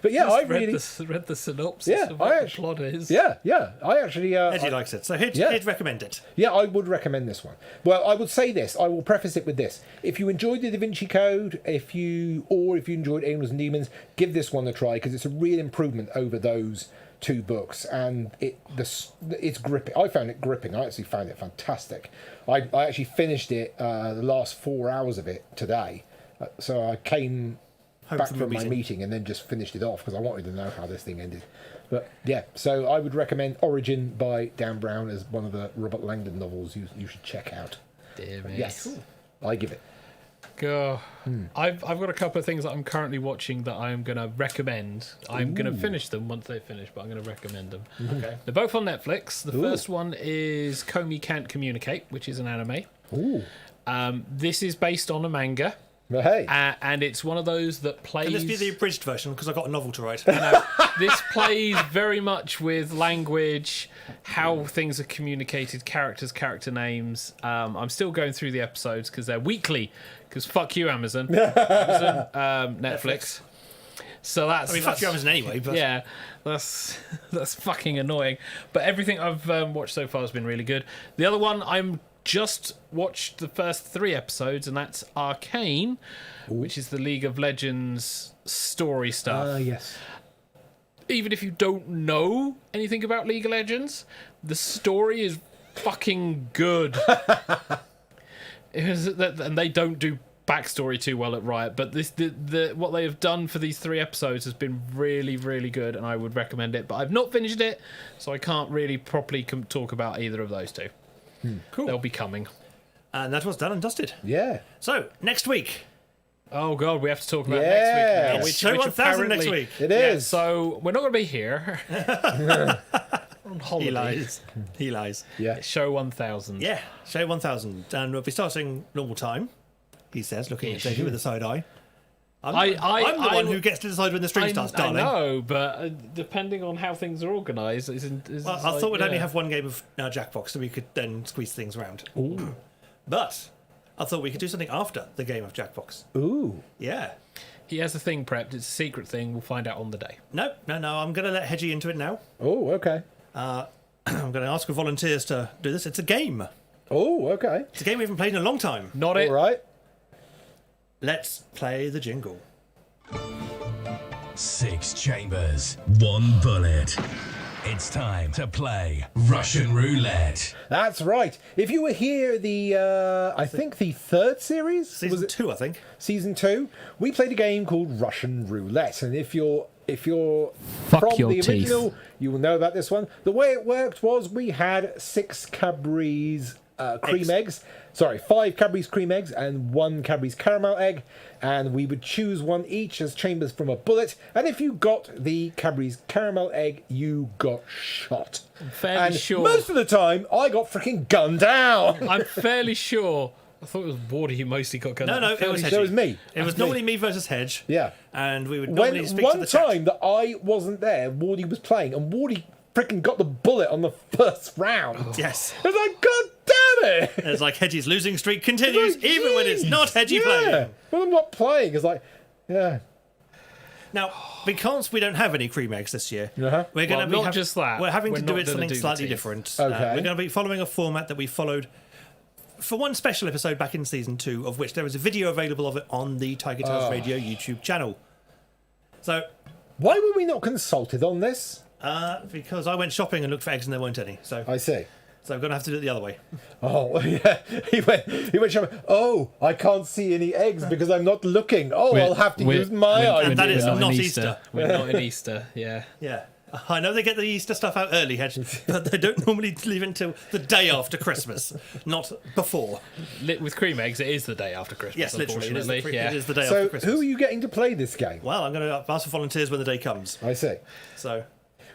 But yeah, I read really read the synopsis Yeah, of what the plot is. Yeah, I actually. Eddie likes it, so he'd recommend it. Yeah, I would recommend this one. Well, I would say this. I will preface it with this: if you enjoyed the Da Vinci Code, if you enjoyed Angels and Demons, give this one a try because it's a real improvement over those two books, and it's gripping. I found it gripping. I actually found it fantastic. I actually finished it the last 4 hours of it today. So I came back from my meeting and then just finished it off because I wanted to know how this thing ended. But yeah, so I would recommend Origin by Dan Brown as one of the Robert Langdon novels you should check out. Dear me. Yes, I give it. Go. I've got a couple of things that I'm currently watching that I'm going to recommend. I'm going to finish them once they finish, but I'm going to recommend them. Okay. They're both on Netflix. The first one is Comey Can't Communicate, which is an anime. Ooh. This is based on a manga. Hey. And it's one of those that plays... Can this be the abridged version? Because I've got a novel to write. This plays very much with language, how things are communicated, character names. I'm still going through the episodes because they're weekly. Because fuck you, Amazon. Netflix. So that's... fuck you, Amazon anyway. But... Yeah, that's fucking annoying. But everything I've watched so far has been really good. The other one I'm... just watched the first 3 episodes, and that's Arcane, which is the League of Legends story stuff. Yes. Even if you don't know anything about League of Legends, the story is fucking good. And they don't do backstory too well at Riot, but what they have done for these 3 episodes has been really, really good, and I would recommend it. But I've not finished it, so I can't really properly talk about either of those 2. Cool. They'll be coming. And that was done and dusted. Yeah. So, next week. Oh, God, we have to talk about next week now. It's Show 1000 next week. It is. Yeah, so, we're not going to be here. On holiday. He lies. Yeah. Show 1000. Yeah, Show 1000. And we'll be starting normal time, he says, looking at Xavier with a side eye. I'm the one who gets to decide when the stream starts, darling. I know, but depending on how things are organised... I thought we'd only have one game of Jackbox, so we could then squeeze things around. Ooh. But I thought we could do something after the game of Jackbox. Ooh. Yeah. He has a thing prepped. It's a secret thing. We'll find out on the day. No. I'm going to let Hedgie into it now. Oh, okay. I'm going to ask for volunteers to do this. It's a game. Oh, okay. It's a game we haven't played in a long time. Not it. All right. Let's play the jingle. 6 chambers, 1 bullet. It's time to play Russian Roulette. That's right. If you were here I think the 3rd series? Season 2, I think. Season 2. We played a game called Russian Roulette. And if you're Fuck from your the teeth. original, you will know about this one. The way it worked was we had 6 Cadbury's cream eggs. Sorry, 5 Cadbury's cream eggs and 1 Cadbury's caramel egg, and we would choose one each as chambers from a bullet, and if you got the Cadbury's caramel egg, you got shot. I'm fairly sure. Most of the time, I got freaking gunned down. I'm fairly sure. I thought it was Wardy who mostly got gunned down. No, it was Hedgie. So it was me. It was normally me versus Hedge. Yeah. And we would normally speak to one the chat. time that I wasn't there, Wardy was playing, and Wardy freaking got the bullet on the first round. Yes. I was like, God damn it! It's like Hedgie's losing streak continues, even when it's not Hedgie playing. When I'm not playing, it's like, yeah. Now, because we don't have any cream eggs this year, we're going to be just that. We're having We're to do not it gonna something do the slightly teeth. different. Okay. We're going to be following a format that we followed for one special episode back in season 2, of which there is a video available of it on the TigerTails Radio YouTube channel. So, why were we not consulted on this? because I went shopping and looked for eggs and there weren't any. So I see. So I'm going to have to do it the other way. Oh, yeah. He went shopping. Oh, I can't see any eggs because I'm not looking. Oh, I'll have to use my eyes. And that is not Easter. We're not in Easter, yeah. Yeah. I know they get the Easter stuff out early, Hedge, but they don't normally leave it until the day after Christmas, not before. With cream eggs, it is the day after Christmas. Yes, literally. It is unfortunately. it is the day So after Christmas. who are you getting to play this game? Well, I'm going to ask for volunteers when the day comes. I see. So,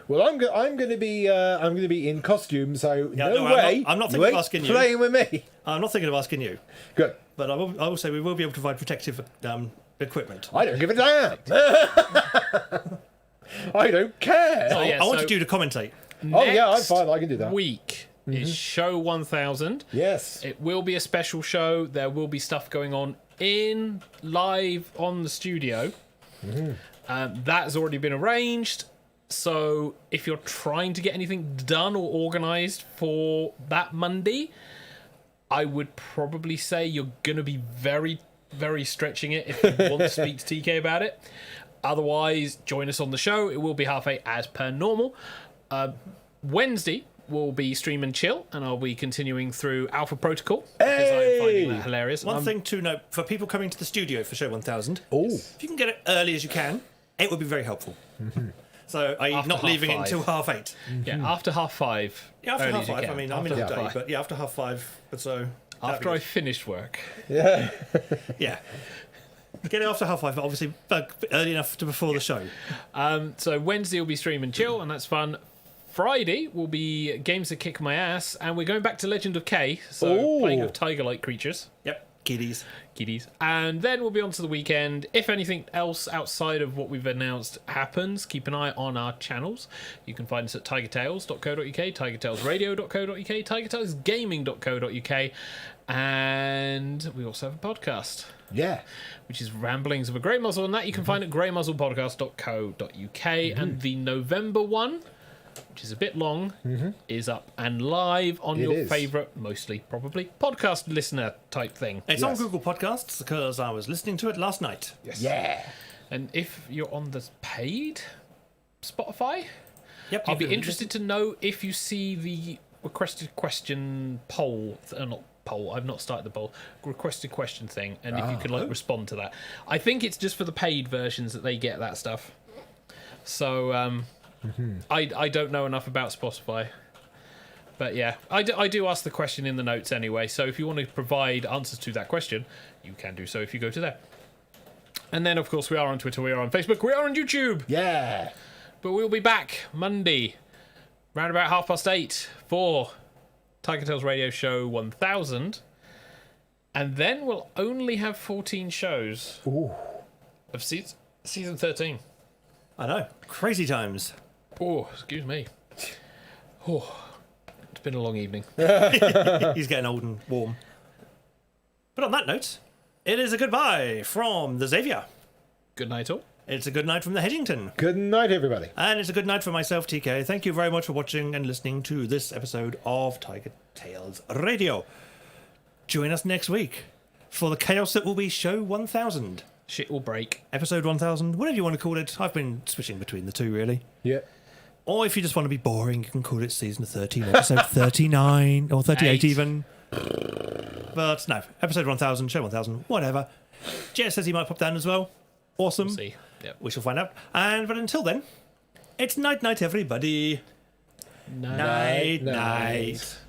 well, I'm going to be in costume. So yeah, no no, way. I'm not thinking of asking you. Playing with me. I'm not thinking of asking you. Good. But I will say we will be able to provide protective equipment. I don't give a damn. I don't care. So, I wanted you to commentate. Oh yeah, I'm fine. I can do that. Week is show 1000. Yes. It will be a special show. There will be stuff going on live on the studio. That's already been arranged. So if you're trying to get anything done or organised for that Monday, I would probably say you're going to be very, very stretching it if you want to speak to TK about it. Otherwise, join us on the show. It will be 8:30 as per normal. Wednesday will be Stream and Chill, and I'll be continuing through Alpha Protocol because I'm finding that hilarious. One thing to note, for people coming to the studio for show 1000, if you can get it early as you can, it would be very helpful. So, After not leaving it 5:30. until 8:30. Yeah, after 5:30. Yeah, after early as you 5:30. can. I mean, I'm in After the day, 5:30. but yeah, after 5:30. But so After I finished work. Yeah. Yeah. Get it after 5:30, but obviously early enough to before the show. So Wednesday will be Stream and Chill, and that's fun. Friday will be Games That Kick My Ass, and we're going back to Legend of K, so playing with tiger-like creatures. Yep, kitties. And then we'll be on to the weekend. If anything else outside of what we've announced happens, keep an eye on our channels. You can find us at tigertails.co.uk, tigertailsradio.co.uk, tigertailsgaming.co.uk, and we also have a podcast. Yeah. Which is Ramblings of a Grey Muzzle, and that you can find at greymuzzlepodcast.co.uk. And the November one, which is a bit long, is up and live on your favourite, mostly probably, podcast listener type thing. It's on Google Podcasts because I was listening to it last night. Yes. Yeah. And if you're on the paid Spotify, yep, I'll be interested to know if you see the requested question poll, not poll, I've not started the poll, requested question thing, and if you can respond to that. I think it's just for the paid versions that they get that stuff. So I don't know enough about Spotify, but yeah, I do ask the question in the notes anyway, so if you want to provide answers to that question, you can do so if you go to there. And then of course we are on Twitter, we are on Facebook, we are on YouTube. Yeah. But we'll be back Monday round about 8:30 for Tiger Tales Radio Show 1000, and then we'll only have 14 shows of season 13. I know, crazy times. Oh, excuse me. Oh, it's been a long evening. He's getting old and warm. But on that note, it is a goodbye from the Xavier. Good night all. It's a good night from the Hedgington. Good night, everybody. And it's a good night for myself, TK. Thank you very much for watching and listening to this episode of Tiger Tales Radio. Join us next week for the chaos that will be show 1000. Shit will break. Episode 1000, whatever you want to call it. I've been switching between the two, really. Yeah. Or if you just want to be boring, you can call it season 13, episode 39, or 38 even. But no, episode 1000, show 1000, whatever. Jess says he might pop down as well. Awesome. We'll see. Yep. We shall find out. But until then, it's night-night, everybody. Night. Night.